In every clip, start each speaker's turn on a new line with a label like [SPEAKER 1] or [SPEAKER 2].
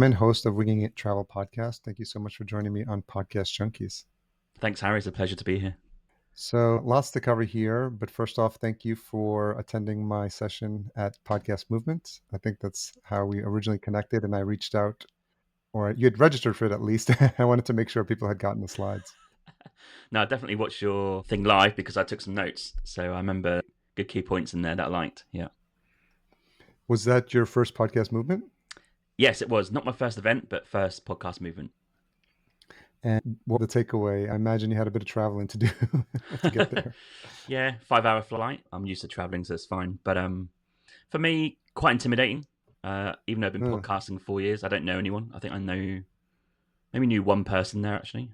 [SPEAKER 1] I'm the host of Winging It Travel Podcast. Thank you so much for joining me on Podcast Junkies.
[SPEAKER 2] Thanks, Harry. It's a pleasure to be here.
[SPEAKER 1] So, lots to cover here, but first off, thank you for attending my session at Podcast Movement. I think that's how we originally connected, and I reached out, or you had registered for it at least. I wanted to make sure people had gotten the slides.
[SPEAKER 2] No, I definitely watched your thing live because I took some notes. So I remember good key points in there that I liked. Yeah.
[SPEAKER 1] Was that your first Podcast Movement?
[SPEAKER 2] Yes, it was. Not my first event, but first podcast movement.
[SPEAKER 1] And what the takeaway? I imagine you had a bit of traveling to do to get there.
[SPEAKER 2] Yeah, 5-hour flight. I'm used to traveling, so it's fine. But for me, quite intimidating. Even though I've been
[SPEAKER 1] Uh,
[SPEAKER 2] podcasting 4 years, I don't know anyone. I think I maybe knew one person there actually.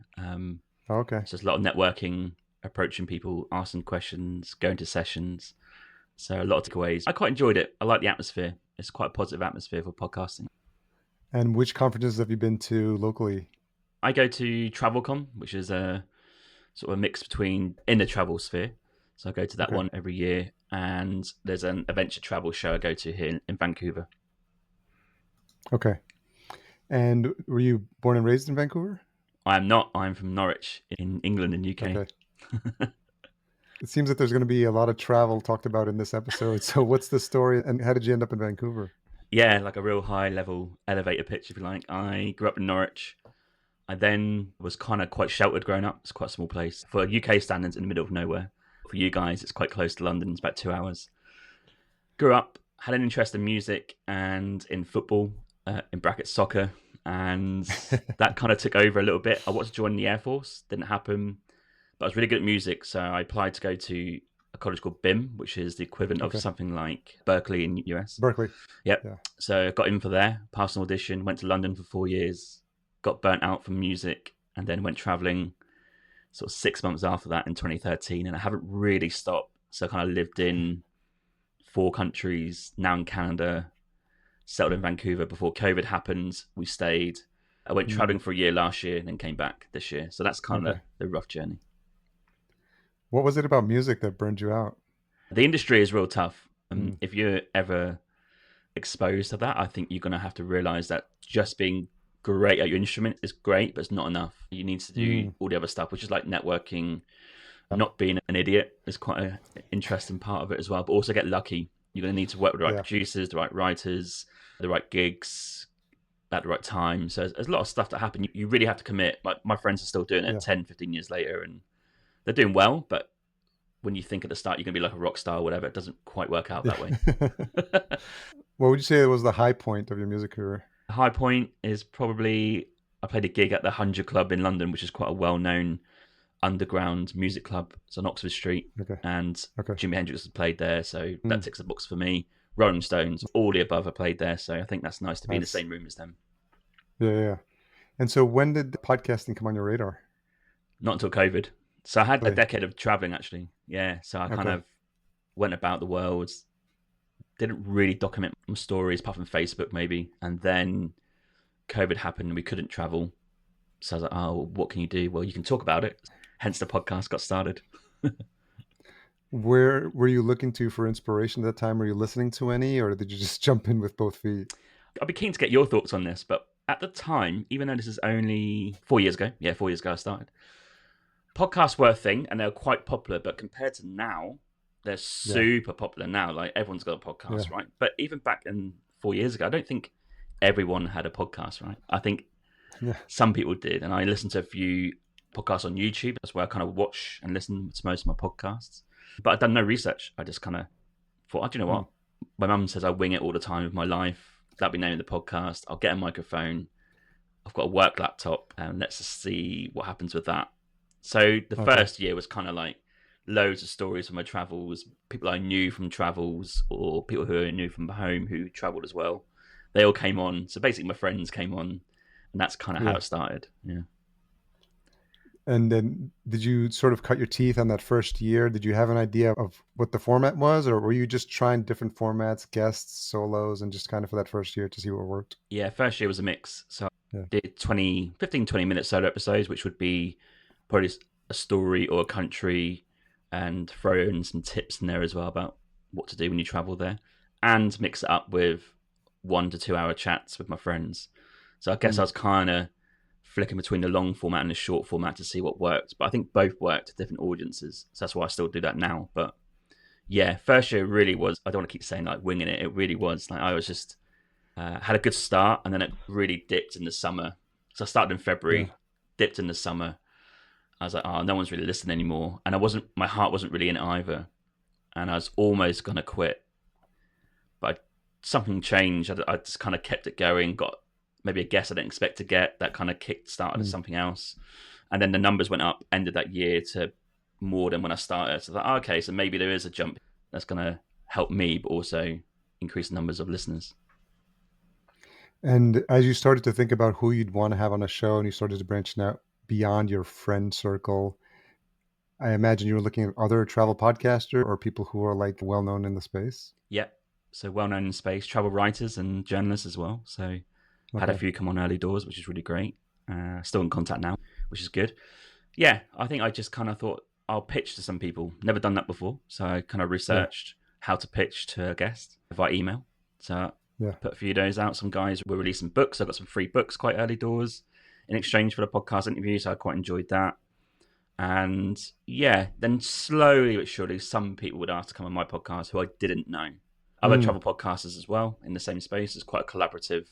[SPEAKER 1] okay.
[SPEAKER 2] So there's a lot of networking, approaching people, asking questions, going to sessions. So a lot of takeaways. I quite enjoyed it. I like the atmosphere. It's quite a positive atmosphere for podcasting.
[SPEAKER 1] And which conferences have you been to locally?
[SPEAKER 2] I go to TravelCon, which is a sort of a mix between in the travel sphere. So I go to that
[SPEAKER 1] Okay.
[SPEAKER 2] one every year, and there's an adventure travel show I go to here in Vancouver.
[SPEAKER 1] Okay. And were you born and raised in Vancouver?
[SPEAKER 2] I am not. I'm from Norwich in England and UK.
[SPEAKER 1] Okay. It seems that there's going to be a lot of travel talked about in this episode. So, what's the story, and how did you end up in Vancouver?
[SPEAKER 2] Yeah, like a real high level elevator pitch, if you like. I grew up in Norwich. I then was kind of quite sheltered growing up. It's quite a small place. For UK standards, in the middle of nowhere. For you guys, it's quite close to London. It's about 2 hours. Grew up, had an interest in music and in football, in brackets soccer, and that kind of took over a little bit. I wanted to join the Air Force, didn't happen, but I was really good at music, so I applied to go to a college called BIM, which is the equivalent of
[SPEAKER 1] Okay.
[SPEAKER 2] something like Berkeley in the US.
[SPEAKER 1] Berkeley.
[SPEAKER 2] Yep.
[SPEAKER 1] Yeah.
[SPEAKER 2] So I got in for there, passed an audition, went to London for 4 years, got burnt out from music, and then went traveling sort of 6 months after that in 2013. And I haven't really stopped. So I kind of lived in 4 countries, now in Canada, settled in Vancouver. Before COVID happened, we stayed. I went traveling for a year last year and then came back this year. So that's kind of
[SPEAKER 1] Okay.
[SPEAKER 2] the rough journey.
[SPEAKER 1] What was it about music that burned you out?
[SPEAKER 2] The industry is real tough.
[SPEAKER 1] Mm.
[SPEAKER 2] If you're ever exposed to that, I think you're going to have to realize that just being great at your instrument is great, but it's not enough. You need to do all the other stuff, which is like networking, not being an idiot is quite an interesting part of it as well, but also get lucky. You're going to need to work with the right
[SPEAKER 1] Yeah.
[SPEAKER 2] producers, the right writers, the right gigs at the right time. So there's a lot of stuff that happen. You really have to commit. Like my friends are still doing it
[SPEAKER 1] Yeah.
[SPEAKER 2] 10, 15 years later, and they're doing well, but when you think at the start you're going to be like a rock star or whatever, it doesn't quite work out that way.
[SPEAKER 1] What would you say was the high point of your music career?
[SPEAKER 2] The high point is probably I played a gig at the 100 Club in London, which is quite a well-known underground music club. It's on Oxford Street,
[SPEAKER 1] Okay.
[SPEAKER 2] and
[SPEAKER 1] Okay.
[SPEAKER 2] Jimi Hendrix has played there, so that ticks the box for me. Rolling Stones, all the above, I played there, so I think that's nice to be in the
[SPEAKER 1] Nice.
[SPEAKER 2] same room as them.
[SPEAKER 1] Yeah. And so, when did podcasting come on your radar?
[SPEAKER 2] Not until COVID. So I had a
[SPEAKER 1] Really?
[SPEAKER 2] decade of traveling, actually. Yeah, so I kind
[SPEAKER 1] Okay.
[SPEAKER 2] of went about the world, didn't really document my stories apart from Facebook maybe, and then COVID happened and we couldn't travel. So I was like, oh, what can you do? Well, you can talk about it. Hence the podcast got started.
[SPEAKER 1] Where were you looking to for inspiration at that time? Were you listening to any, or did you just jump in with both feet?
[SPEAKER 2] I'd be keen to get your thoughts on this, but at the time, even though this is only 4 years ago, 4 years ago I started, podcasts were a thing and they were quite popular, but compared to now, they're super popular now. Like everyone's got a podcast,
[SPEAKER 1] Yeah.
[SPEAKER 2] right? But even back in 4 years ago, I don't think everyone had a podcast, right? I think
[SPEAKER 1] Yeah.
[SPEAKER 2] some people did, and I listened to a few podcasts on YouTube. That's where I kind of watch and listen to most of my podcasts. But I've done no research. I just kind of thought, oh, do you know what? My mum says I wing it all the time with my life. That'll be the name of the podcast. I'll get a microphone. I've got a work laptop, and let's just see what happens with that. So the first year was kind of like loads of stories from my travels, people I knew from travels, or people who I knew from home who traveled as well. They all came on. So basically, my friends came on, and that's kind of how
[SPEAKER 1] Yeah.
[SPEAKER 2] it started. Yeah.
[SPEAKER 1] And then, did you sort of cut your teeth on that first year? Did you have an idea of what the format was, or were you just trying different formats, guests, solos, and just kind of for that first year to see what worked?
[SPEAKER 2] Yeah, first year was a mix. So
[SPEAKER 1] Yeah.
[SPEAKER 2] I did 20 minute solo episodes, which would be probably a story or a country, and throw in some tips in there as well about what to do when you travel there, and mix it up with 1 to 2 hour chats with my friends. So I guess I
[SPEAKER 1] Mm.
[SPEAKER 2] was kind of flicking between the long format and the short format to see what worked. But I think both worked to different audiences. So that's why I still do that now. But yeah, first year really was, I don't want to keep saying like winging it. It really was like I was just, had a good start and then it really dipped in the summer. So I started in
[SPEAKER 1] Yeah.
[SPEAKER 2] February, dipped in the summer. I was like, oh, no one's really listening anymore. And my heart wasn't really in it either. And I was almost going to quit. But something changed. I just kind of kept it going, got maybe a guest I didn't expect to get that kind of kick started
[SPEAKER 1] Mm.
[SPEAKER 2] something else. And then the numbers went up, ended that year to more than when I started. So I thought, oh, okay, so maybe there is a jump that's going to help me, but also increase the numbers of listeners.
[SPEAKER 1] And as you started to think about who you'd want to have on a show and you started to branch out beyond your friend circle, I imagine you were looking at other travel podcasters or people who are like well known in the space.
[SPEAKER 2] Yeah. So well known in space, travel writers and journalists as well. So had a
[SPEAKER 1] Okay.
[SPEAKER 2] few come on early doors, which is really great. Still in contact now, which is good. Yeah, I think I just kind of thought I'll pitch to some people. Never done that before, so I kind of
[SPEAKER 1] Yeah.
[SPEAKER 2] researched how to pitch to a guest via email. So I
[SPEAKER 1] Yeah.
[SPEAKER 2] put a few days out. Some guys were releasing books. I got some free books quite early doors in exchange for the podcast interview, so I quite enjoyed that. And yeah, then slowly but surely, some people would ask to come on my podcast who I didn't know. Other
[SPEAKER 1] Mm.
[SPEAKER 2] travel podcasters as well in the same space. It's quite a collaborative,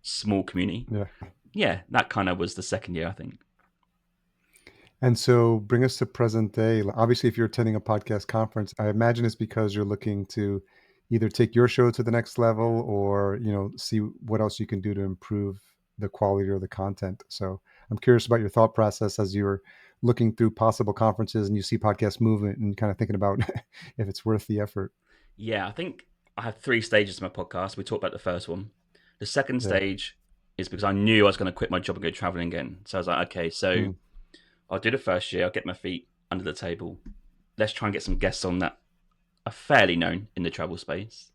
[SPEAKER 2] small community.
[SPEAKER 1] Yeah.
[SPEAKER 2] Yeah, that kind of was the second year, I think.
[SPEAKER 1] And so bring us to present day. Obviously, if you're attending a podcast conference, I imagine it's because you're looking to either take your show to the next level or, see what else you can do to improve the quality or the content. So I'm curious about your thought process as you're looking through possible conferences and you see podcast movement and kind of thinking about if it's worth the effort.
[SPEAKER 2] Yeah, I think I have three stages to my podcast. We talked about the first one. The second
[SPEAKER 1] Yeah.
[SPEAKER 2] stage is because I knew I was going to quit my job and go traveling again. So I was like, okay, so
[SPEAKER 1] Mm.
[SPEAKER 2] I'll do the first year. I'll get my feet under the table. Let's try and get some guests on that are fairly known in the travel space.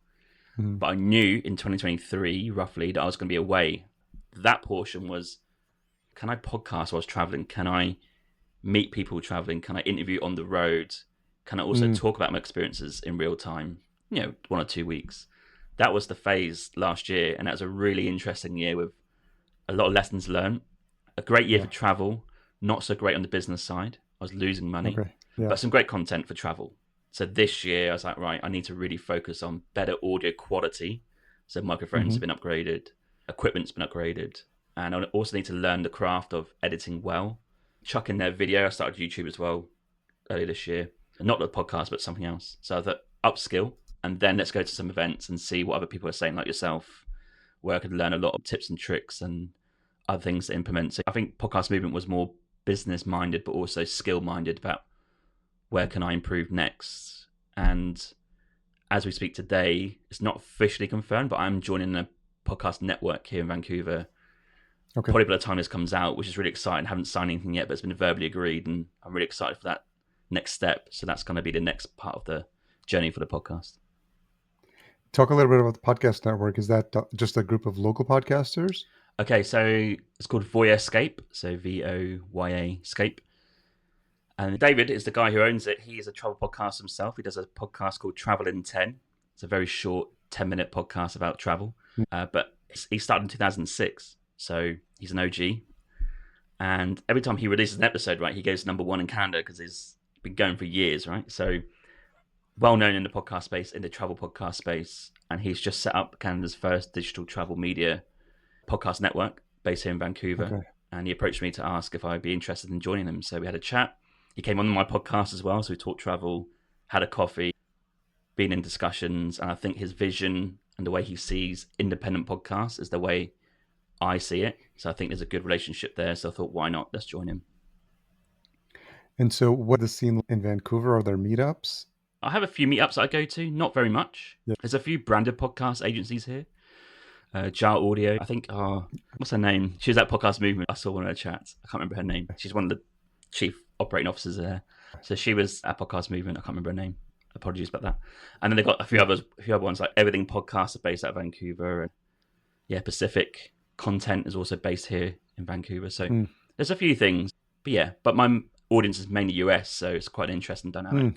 [SPEAKER 1] Mm.
[SPEAKER 2] But I knew in 2023, roughly, that I was going to be away. That portion was, can I podcast while I was traveling? Can I meet people traveling? Can I interview on the road? Can I also
[SPEAKER 1] Mm.
[SPEAKER 2] talk about my experiences in real time? 1 or 2 weeks. That was the phase last year, and that was a really interesting year with a lot of lessons learned. A great year
[SPEAKER 1] Yeah.
[SPEAKER 2] for travel, not so great on the business side. I was losing money,
[SPEAKER 1] Okay. Yeah.
[SPEAKER 2] but some great content for travel. So this year, I was like, right, I need to really focus on better audio quality. So microphones
[SPEAKER 1] Hmm.
[SPEAKER 2] have been upgraded, equipment's been upgraded, and I also need to learn the craft of editing well. Chuck in their video. I started YouTube as well earlier this year. Not the podcast, but something else. So I thought upskill, and then let's go to some events and see what other people are saying, like yourself, where I could learn a lot of tips and tricks and other things to implement. So I think podcast movement was more business minded, but also skill minded about where can I improve next. And as we speak today, it's not officially confirmed, but I'm joining a podcast network here in Vancouver.
[SPEAKER 1] Okay.
[SPEAKER 2] Probably by the time this comes out, which is really exciting. I haven't signed anything yet, but it's been verbally agreed, and I'm really excited for that next step. So that's going to be the next part of the journey for the podcast.
[SPEAKER 1] Talk a little bit about the podcast network. Is that just a group of local podcasters?
[SPEAKER 2] Okay, so it's called Voyascape, so VOYA Scape. And David is the guy who owns it. He is a travel podcast himself. He does a podcast called Travel in 10. It's a very short 10-minute podcast about travel.
[SPEAKER 1] Mm.
[SPEAKER 2] But he started in 2006, so he's an OG. And every time he releases an episode, right, he goes number one in Canada because he's been going for years, right? So well known in the podcast space, in the travel podcast space. And he's just set up Canada's first digital travel media podcast network based here in Vancouver.
[SPEAKER 1] Okay.
[SPEAKER 2] And he approached me to ask if I'd be interested in joining them. So we had a chat. He came on my podcast as well. So we talked travel, had a coffee, been in discussions. And I think his vision and the way he sees independent podcasts is the way I see it. So I think there's a good relationship there. So I thought, why not? Let's join him.
[SPEAKER 1] And so, what is the scene in Vancouver? Are there meetups?
[SPEAKER 2] I have a few meetups that I go to, not very much.
[SPEAKER 1] Yeah.
[SPEAKER 2] There's a few branded podcast agencies here. Jar Audio, I think, what's her name? She was at Podcast Movement. I saw one of her chats. I can't remember her name. She's one of the chief operating officers there. So she was at Podcast Movement. I can't remember her name. Apologies about that. And then they've got a few other ones, like Everything Podcast are based out of Vancouver. And yeah, Pacific Content is also based here in Vancouver. So there's a few things. But yeah, but my audience is mainly US, so it's quite an interesting dynamic.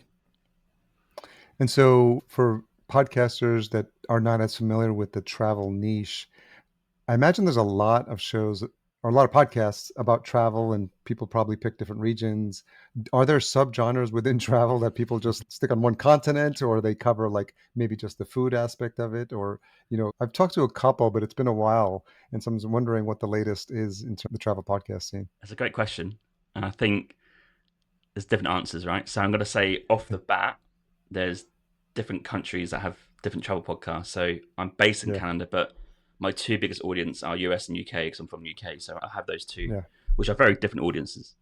[SPEAKER 1] And so, for podcasters that are not as familiar with the travel niche, I imagine there's a lot of shows or a lot of podcasts about travel, and people probably pick different regions. Are there subgenres within travel that people just stick on one continent, or they cover like maybe just the food aspect of it? Or, I've talked to a couple, but it's been a while. And so I'm wondering what the latest is in the travel podcast scene.
[SPEAKER 2] That's a great question. And I think there's different answers, right? So I'm going to say off the bat, there's different countries that have different travel podcasts. So I'm based in
[SPEAKER 1] Yeah.
[SPEAKER 2] Canada, but my two biggest audience are US and UK because I'm from the UK. So I have those two,
[SPEAKER 1] Yeah.
[SPEAKER 2] which are very different audiences.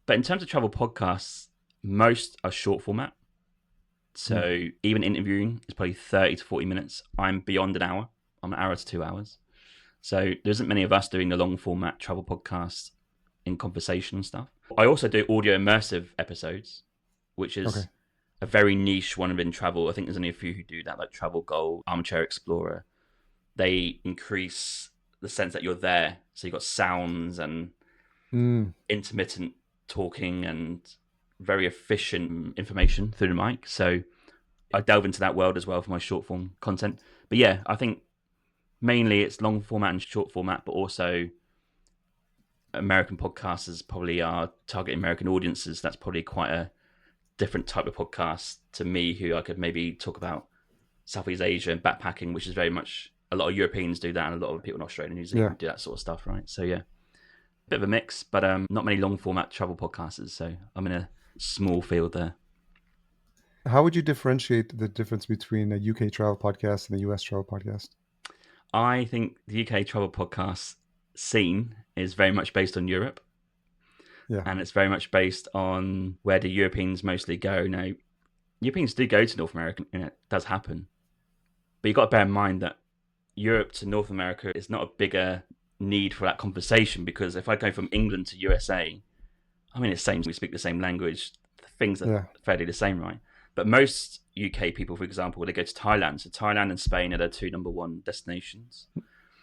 [SPEAKER 2] But in terms of travel podcasts, most are short format.
[SPEAKER 1] Mm.
[SPEAKER 2] So even interviewing is probably 30 to 40 minutes. I'm beyond an hour. I'm an hour to 2 hours. So there isn't many of us doing the long format travel podcasts in conversation and stuff. I also do audio immersive episodes, which
[SPEAKER 1] Okay.
[SPEAKER 2] is a very niche one within travel. I think there's only a few who do that, like Travel Gold, Armchair Explorer. They increase the sense that you're there. So you've got sounds and
[SPEAKER 1] Mm.
[SPEAKER 2] intermittent talking and very efficient information through the mic. So I delve into that world as well for my short form content. But yeah, I think mainly it's long format and short format, but also American podcasters probably are targeting American audiences. That's probably quite a different type of podcast to me, who I could maybe talk about Southeast Asia and backpacking, which is very much a lot of Europeans do that, and a lot of people in Australia and New
[SPEAKER 1] Yeah.
[SPEAKER 2] Zealand do that sort of stuff, right? So yeah, bit of a mix, but not many long format travel podcasters. So I'm in a small field there.
[SPEAKER 1] How would you differentiate the difference between a UK travel podcast and a US travel podcast?
[SPEAKER 2] I think the UK travel podcast scene is very much based on Europe,
[SPEAKER 1] Yeah.
[SPEAKER 2] and it's very much based on where the Europeans mostly go. Now, Europeans do go to North America, and it does happen, but you've got to bear in mind that Europe to North America is not a bigger need for that conversation, because if I go from England to USA, I mean, it's the same. We speak the same language. Things are
[SPEAKER 1] Yeah.
[SPEAKER 2] fairly the same, right? But most UK people, for example, they go to Thailand. So Thailand and Spain are their two number one destinations.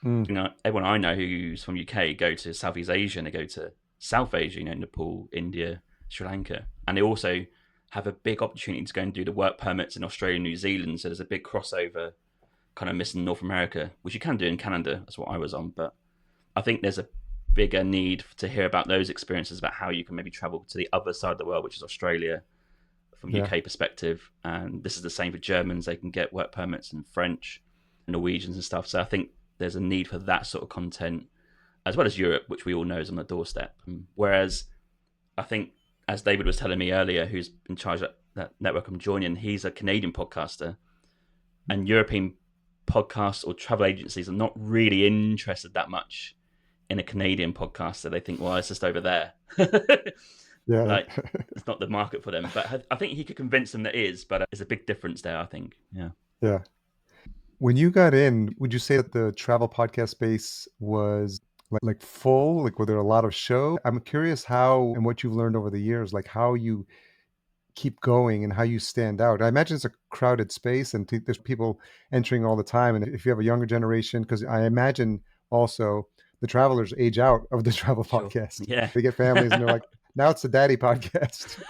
[SPEAKER 1] Mm.
[SPEAKER 2] Everyone I know who's from UK go to Southeast Asia, and they go to South Asia, Nepal, India, Sri Lanka. And they also have a big opportunity to go and do the work permits in Australia and New Zealand. So there's a big crossover kind of missing North America, which you can do in Canada. That's what I was on. But I think there's a bigger need to hear about those experiences, about how you can maybe travel to the other side of the world, which is Australia, from
[SPEAKER 1] Yeah.
[SPEAKER 2] UK perspective. And this is the same for Germans. They can get work permits in French and Norwegians and stuff. So I think there's a need for that sort of content, as well as Europe, which we all know is on the doorstep. Whereas I think, as David was telling me earlier, who's in charge of that network I'm joining, he's a Canadian podcaster, and European podcasts or travel agencies are not really interested that much in a Canadian podcast. So they think, well, it's just over there.
[SPEAKER 1] Yeah.
[SPEAKER 2] Like, it's not the market for them. But I think he could convince them that it is, but there's a big difference there, I think. Yeah.
[SPEAKER 1] Yeah. When you got in, would you say that the travel podcast space was like full? Like, were there a lot of shows? I'm curious how and what you've learned over the years, like how you keep going and how you stand out. I imagine it's a crowded space and there's people entering all the time. And if you have a younger generation, because I imagine also the travelers age out of the travel
[SPEAKER 2] Sure.
[SPEAKER 1] podcast.
[SPEAKER 2] Yeah.
[SPEAKER 1] They get families and they're like, now it's the daddy podcast,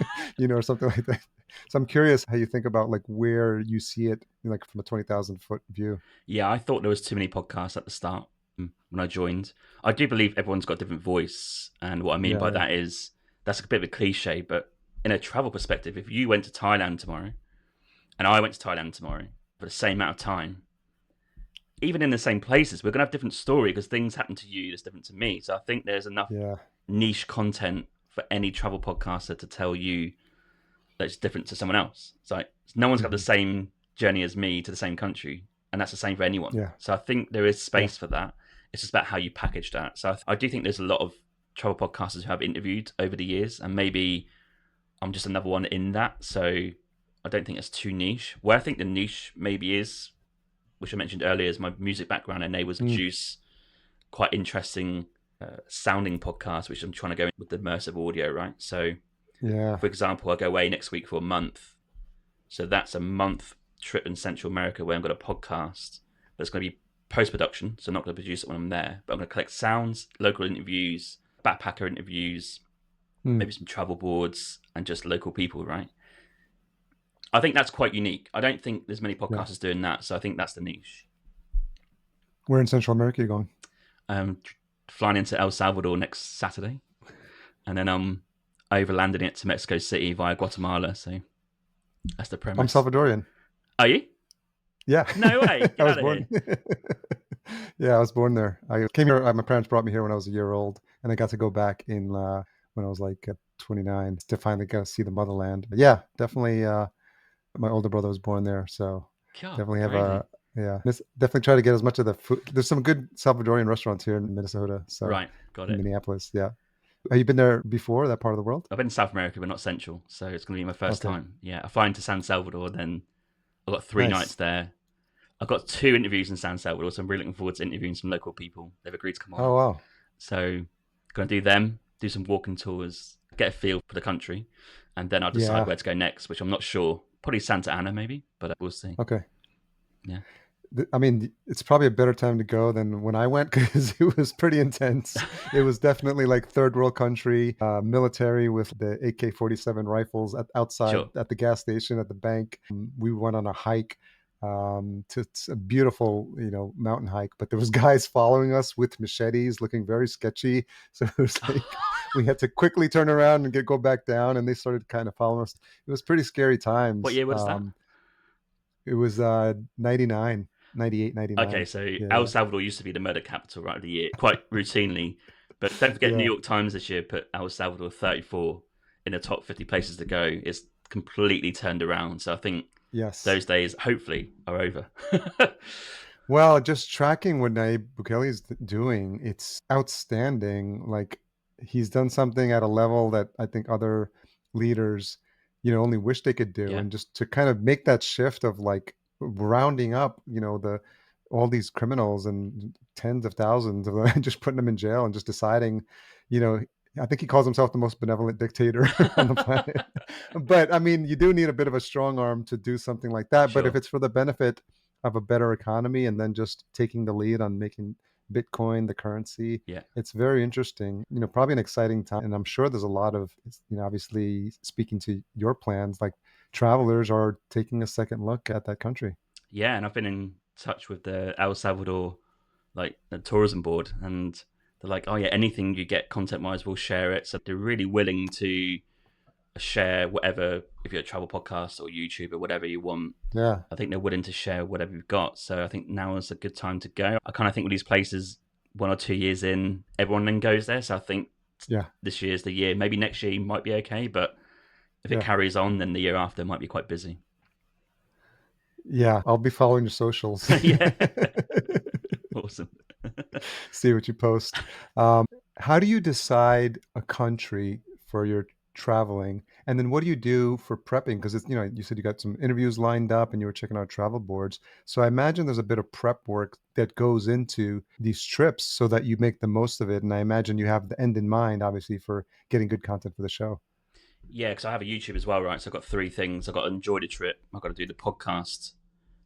[SPEAKER 1] or something like that. So I'm curious how you think about like where you see it, like from a 20,000 foot view.
[SPEAKER 2] Yeah, I thought there was too many podcasts at the start when I joined. I do believe everyone's got a different voice, and what I mean
[SPEAKER 1] Yeah,
[SPEAKER 2] by
[SPEAKER 1] yeah,
[SPEAKER 2] that is that's a bit of a cliche, but in a travel perspective, if you went to Thailand tomorrow and I went to Thailand tomorrow for the same amount of time, even in the same places, we're gonna have different story because things happen to you that's different to me. So I think there's enough
[SPEAKER 1] yeah,
[SPEAKER 2] niche content for any travel podcaster to tell you that it's different to someone else. It's like no one's got the
[SPEAKER 1] hmm,
[SPEAKER 2] same journey as me to the same country, and that's the same for anyone.
[SPEAKER 1] yeah,
[SPEAKER 2] So I think there is
[SPEAKER 1] yeah,
[SPEAKER 2] space for that. It's just about how you package that. So I do think there's a lot of travel podcasters who have interviewed over the years, and maybe I'm just another one in that. So I don't think it's too niche. Where I think the niche maybe is, which I mentioned earlier, is my music background enables
[SPEAKER 1] mm,
[SPEAKER 2] produce quite interesting sounding podcasts, which I'm trying to go in with the immersive audio, right? So,
[SPEAKER 1] yeah,
[SPEAKER 2] for example, I go away next week for a month. So that's a month trip in Central America where I'm going to podcast. But it's going to be post production, so I'm not going to produce it when I'm there. But I'm going to collect sounds, local interviews, backpacker interviews,
[SPEAKER 1] mm,
[SPEAKER 2] maybe some travel boards, and just local people, right? I think that's quite unique. I don't think there's many
[SPEAKER 1] yeah.
[SPEAKER 2] podcasters doing that, so I think that's the niche.
[SPEAKER 1] Where in Central America are you going?
[SPEAKER 2] flying into El Salvador next Saturday, and then overlanding it to Mexico City via Guatemala. So that's the
[SPEAKER 1] I'm
[SPEAKER 2] premise.
[SPEAKER 1] Salvadorian.
[SPEAKER 2] Are you?
[SPEAKER 1] Yeah.
[SPEAKER 2] No way!
[SPEAKER 1] I
[SPEAKER 2] Get
[SPEAKER 1] was
[SPEAKER 2] out of here.
[SPEAKER 1] born. Yeah, I was born there. I came here. My parents brought me here when I was a year old, and I got to go back in when I was like 29 to finally get to see the motherland. But yeah, definitely. My older brother was born there, so
[SPEAKER 2] God,
[SPEAKER 1] definitely have
[SPEAKER 2] crazy.
[SPEAKER 1] a yeah. Definitely try to get as much of the food. There's some good Salvadorian restaurants here in Minnesota, so
[SPEAKER 2] Right, got
[SPEAKER 1] in
[SPEAKER 2] it.
[SPEAKER 1] Minneapolis. Yeah, have you been there before? That part of the world?
[SPEAKER 2] I've been to South America, but not Central, so it's going to be my first
[SPEAKER 1] Okay,
[SPEAKER 2] time. Yeah, I fly into San Salvador, then I got 3 nights
[SPEAKER 1] nice.
[SPEAKER 2] there. I got 2 interviews in San Salvador, so I'm really looking forward to interviewing some local people. They've agreed to come on,
[SPEAKER 1] Oh wow,
[SPEAKER 2] so going to do them, do some walking tours, get a feel for the country, and then I'll decide
[SPEAKER 1] yeah.
[SPEAKER 2] where to go next, which I'm not sure. Probably Santa Ana, maybe, but we'll see.
[SPEAKER 1] Okay.
[SPEAKER 2] Yeah,
[SPEAKER 1] I mean, it's probably a better time to go than when I went because it was pretty intense. It was definitely like third world country, military with the AK-47 rifles outside
[SPEAKER 2] sure.
[SPEAKER 1] at the gas station at the bank. We went on a hike to a beautiful, mountain hike, but there was guys following us with machetes, looking very sketchy. So it was like we had to quickly turn around and go back down, and they started kind of following us. It was pretty scary
[SPEAKER 2] What
[SPEAKER 1] times.
[SPEAKER 2] year was that?
[SPEAKER 1] It was 99, 98,
[SPEAKER 2] Okay,
[SPEAKER 1] 99.
[SPEAKER 2] so El
[SPEAKER 1] Yeah,
[SPEAKER 2] Salvador used to be the murder capital, right, of the year, quite routinely. But don't forget, New
[SPEAKER 1] yeah,
[SPEAKER 2] York Times this year put El Salvador 34 in the top 50 places to go. It's completely turned around. So I think
[SPEAKER 1] yes.
[SPEAKER 2] those days, hopefully, are over.
[SPEAKER 1] Well, just tracking what Nayib Bukele is doing, it's outstanding. Like he's done something at a level that I think other leaders, only wish they could do,
[SPEAKER 2] Yeah,
[SPEAKER 1] and just to kind of make that shift of like rounding up, the all these criminals and tens of thousands of them, and just putting them in jail and just deciding, you know, I think he calls himself the most benevolent dictator on the planet. But I mean, you do need a bit of a strong arm to do something like that. But if
[SPEAKER 2] sure.
[SPEAKER 1] it's for the benefit of a better economy and then just taking the lead on making Bitcoin the currency.
[SPEAKER 2] Yeah.
[SPEAKER 1] It's very interesting, probably an exciting time. And I'm sure there's a lot of, obviously speaking to your plans, like travelers are taking a second look at that country.
[SPEAKER 2] Yeah, and I've been in touch with the El Salvador, like the tourism board, and they're like, oh, yeah, anything you get content wise, we'll share it. So they're really willing to share whatever, if you're a travel podcast or YouTube or whatever you want.
[SPEAKER 1] Yeah.
[SPEAKER 2] I think they're willing to share whatever you've got. So I think now is a good time to go. I kind of think with these places, 1 or 2 years in, everyone then goes there. So I think
[SPEAKER 1] Yeah.
[SPEAKER 2] this year's the year. Maybe next year might be okay, but if it
[SPEAKER 1] Yeah.
[SPEAKER 2] carries on, then the year after might be quite busy.
[SPEAKER 1] Yeah. I'll be following your socials.
[SPEAKER 2] Yeah, awesome.
[SPEAKER 1] See what you post. How do you decide a country for your traveling? And then what do you do for prepping? Because it's, you said you got some interviews lined up and you were checking out travel boards. So I imagine there's a bit of prep work that goes into these trips so that you make the most of it. And I imagine you have the end in mind, obviously, for getting good content for the show.
[SPEAKER 2] Yeah, because I have a YouTube as well, right? So I've got 3 things. I've got to enjoy the trip. I've got to do the podcast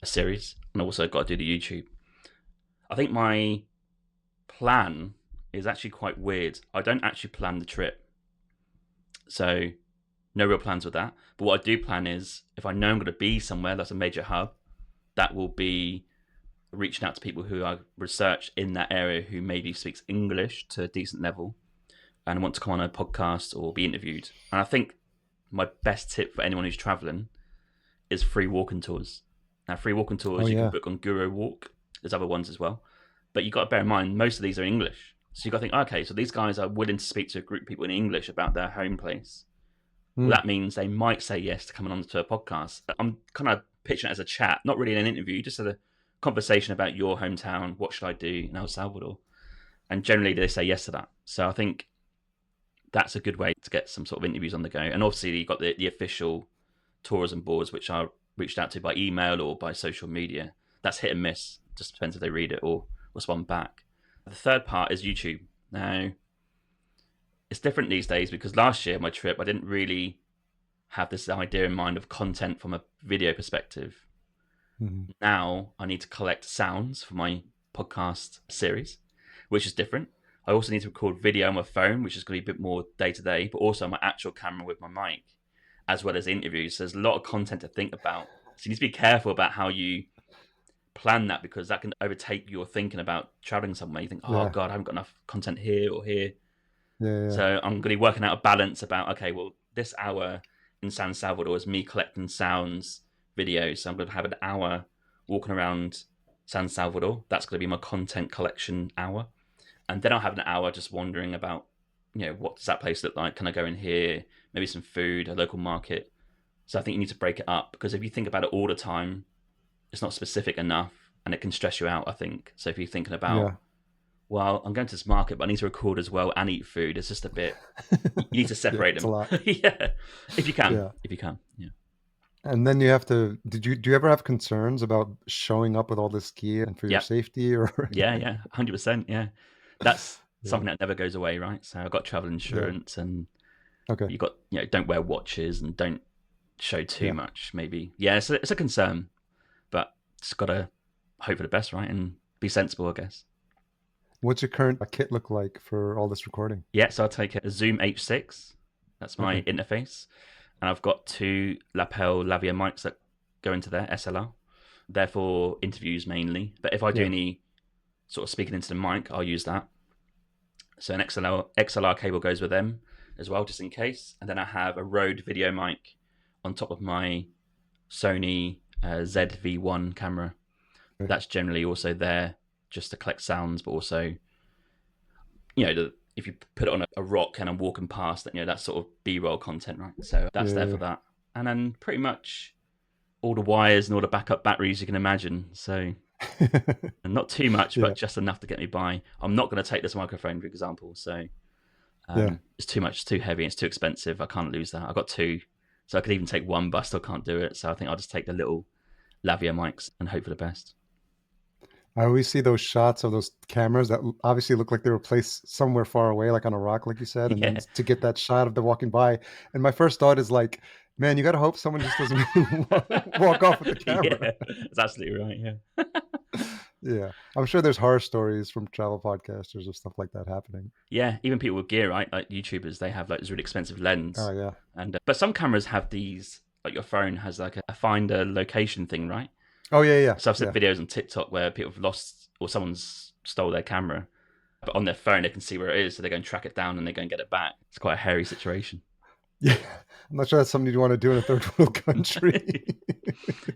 [SPEAKER 2] series, and I've also got to do the YouTube. I think my plan is actually quite weird. I don't actually plan the trip. So no real plans with that. But what I do plan is if I know I'm going to be somewhere that's a major hub, that will be reaching out to people who I research in that area who maybe speaks English to a decent level and want to come on a podcast or be interviewed. And I think my best tip for anyone who's traveling is free walking tours. Now, free walking
[SPEAKER 1] Oh,
[SPEAKER 2] tours you can
[SPEAKER 1] yeah.
[SPEAKER 2] book on Guru Walk. There's other ones as well, but you got to bear in mind most of these are English. So you got to think, okay, so these guys are willing to speak to a group of people in English about their home place. Well,
[SPEAKER 1] Mm,
[SPEAKER 2] that means they might say yes to coming on to a podcast. I'm kind of pitching it as a chat, not really an interview, just as a conversation about your hometown. What should I do in El Salvador? And generally, they say yes to that. So I think that's a good way to get some sort of interviews on the go. And obviously, you've got the official tourism boards, which are reached out to by email or by social media. That's hit and miss. Just depends if they read it or respond back. The third part is YouTube. Now, it's different these days because last year, my trip, I didn't really have this idea in mind of content from a video perspective.
[SPEAKER 1] mhm.
[SPEAKER 2] Now, I need to collect sounds for my podcast series, which is different. I also need to record video on my phone, which is going to be a bit more day to day, but also my actual camera with my mic, as well as interviews. So there's a lot of content to think about. So you need to be careful about how you plan that, because that can overtake your thinking about traveling somewhere. You think, oh
[SPEAKER 1] Yeah.
[SPEAKER 2] God, I haven't got enough content here or here.
[SPEAKER 1] Yeah.
[SPEAKER 2] So I'm going to be working out a balance about, okay, well, this hour in San Salvador is me collecting sounds, videos. So I'm going to have an hour walking around San Salvador. That's going to be my content collection hour. And then I'll have an hour just wandering about, what does that place look like? Can I go in here? Maybe some food, a local market. So I think you need to break it up, because if you think about it all the time, it's not specific enough and it can stress you out, I think. So if you're thinking about,
[SPEAKER 1] Yeah.
[SPEAKER 2] well, I'm going to this market, but I need to record as well and eat food, it's just a bit, you need to
[SPEAKER 1] Yeah,
[SPEAKER 2] separate
[SPEAKER 1] it's a
[SPEAKER 2] them.
[SPEAKER 1] lot.
[SPEAKER 2] Yeah. If you can.
[SPEAKER 1] Yeah.
[SPEAKER 2] If you can. Yeah.
[SPEAKER 1] And then you have to, do you ever have concerns about showing up with all this gear and for your
[SPEAKER 2] Yep.
[SPEAKER 1] safety or?
[SPEAKER 2] Yeah. Yeah. 100%. Yeah. That's
[SPEAKER 1] Yeah.
[SPEAKER 2] something that never goes away, right? So I've got travel
[SPEAKER 1] Yeah.
[SPEAKER 2] insurance, and
[SPEAKER 1] Okay.
[SPEAKER 2] you got, don't wear watches and don't show too
[SPEAKER 1] Yeah.
[SPEAKER 2] much, maybe. Yeah. It's a concern, but just got to hope for the best, right? And be sensible, I guess.
[SPEAKER 1] What's your current kit look like for all this recording?
[SPEAKER 2] Yeah, so I'll take a Zoom H6. That's my
[SPEAKER 1] Okay.
[SPEAKER 2] interface. And I've got two lapel lavalier mics that go into there, SLR. They're for interviews mainly. But if I do
[SPEAKER 1] Yeah.
[SPEAKER 2] any sort of speaking into the mic, I'll use that. So an XLR cable goes with them as well, just in case. And then I have a Rode video mic on top of my Sony ZV-1 camera.
[SPEAKER 1] Okay.
[SPEAKER 2] That's generally also there just to collect sounds, but also, if you put it on a rock and I'm walking past, that's sort of B-roll content, right? So that's there
[SPEAKER 1] Yeah.
[SPEAKER 2] for that. And then pretty much all the wires and all the backup batteries you can imagine. So and not too much,
[SPEAKER 1] Yeah.
[SPEAKER 2] but just enough to get me by. I'm not going to take this microphone, for example. So
[SPEAKER 1] Yeah.
[SPEAKER 2] it's too much, it's too heavy, it's too expensive. I can't lose that. I've got two. So I could even take one, but I still can't do it. So I think I'll just take the little lavalier mics and hope for the best.
[SPEAKER 1] I always see those shots of those cameras that obviously look like they were placed somewhere far away, like on a rock, like you said, and then
[SPEAKER 2] Yeah.
[SPEAKER 1] to get that shot of them walking by. And my first thought is like, man, you got to hope someone just doesn't walk off with the camera.
[SPEAKER 2] Yeah, that's absolutely right. Yeah.
[SPEAKER 1] Yeah. I'm sure there's horror stories from travel podcasters or stuff like that happening.
[SPEAKER 2] Yeah, even people with gear, right? Like YouTubers, they have like this really expensive lens,
[SPEAKER 1] Oh, yeah.
[SPEAKER 2] and but some cameras have these. Like your phone has like a find a location thing, right?
[SPEAKER 1] Oh, yeah, yeah,
[SPEAKER 2] So I've seen
[SPEAKER 1] yeah.
[SPEAKER 2] videos on TikTok where people have lost or someone's stole their camera, but on their phone they can see where it is, so they go and track it down and they go and get it back. It's quite a hairy situation.
[SPEAKER 1] Yeah. I'm not sure that's something you'd want to do in a third world country.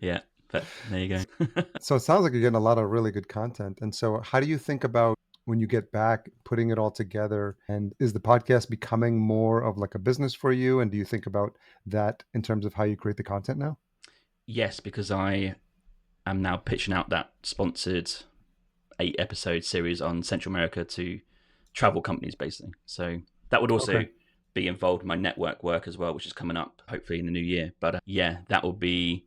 [SPEAKER 2] Yeah, but there you go.
[SPEAKER 1] So it sounds like you're getting a lot of really good content. And so how do you think about when you get back, putting it all together? And is the podcast becoming more of like a business for you? And do you think about that in terms of how you create the content now?
[SPEAKER 2] Yes, because I am now pitching out that sponsored 8-episode series on Central America to travel companies, basically. So that would also
[SPEAKER 1] Okay.
[SPEAKER 2] be involved in my network work as well, which is coming up hopefully in the new year. But yeah, that will be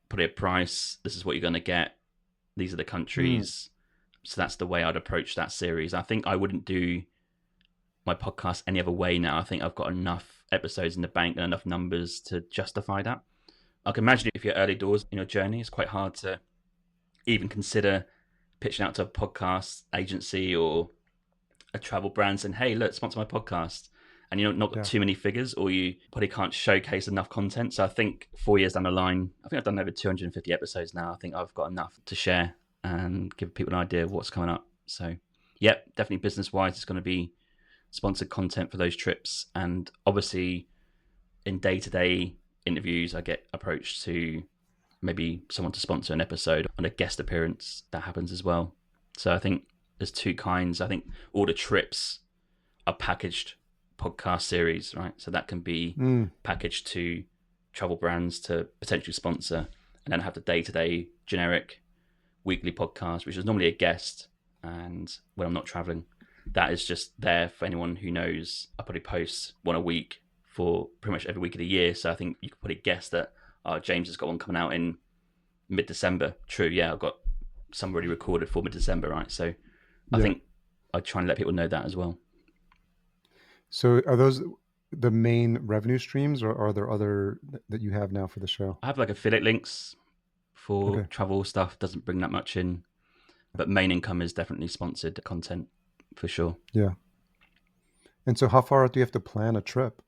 [SPEAKER 2] put a price. This is what you're going to get. These are the
[SPEAKER 1] Mm,
[SPEAKER 2] countries. So that's the way I'd approach that series. I think I wouldn't do my podcast any other way now. I think I've got enough episodes in the bank and enough numbers to justify that. I can imagine if you're early doors in your journey, it's quite hard to even consider pitching out to a podcast agency or a travel brand saying, hey, look, sponsor my podcast. And you're not got
[SPEAKER 1] yeah.
[SPEAKER 2] too many figures, or you probably can't showcase enough content. So I think 4 years down the line, I think I've done over 250 episodes now. I think I've got enough to share and give people an idea of what's coming up. So, yeah, definitely business wise, it's going to be sponsored content for those trips. And obviously, in day to day interviews, I get approached to maybe someone to sponsor an episode on a guest appearance. That happens as well. So I think there's two kinds. I think all the trips are packaged podcast series, right? So that can be
[SPEAKER 1] Mm,
[SPEAKER 2] packaged to travel brands to potentially sponsor, and then have the day to day generic weekly podcast, which is normally a guest. And when I'm not traveling, that is just there for anyone who knows. I probably post one a week for pretty much every week of the year. So I think you could probably guess that James has got one coming out in mid-December. True, yeah, I've got some already recorded for mid-December, right? So I
[SPEAKER 1] yeah.
[SPEAKER 2] think I try and let people know that as well.
[SPEAKER 1] So are those the main revenue streams or are there other that you have now for the show?
[SPEAKER 2] I have like affiliate links for
[SPEAKER 1] Okay.
[SPEAKER 2] travel stuff, doesn't bring that much in, but main income is definitely sponsored content for sure.
[SPEAKER 1] Yeah. And so how far out do you have to plan a trip?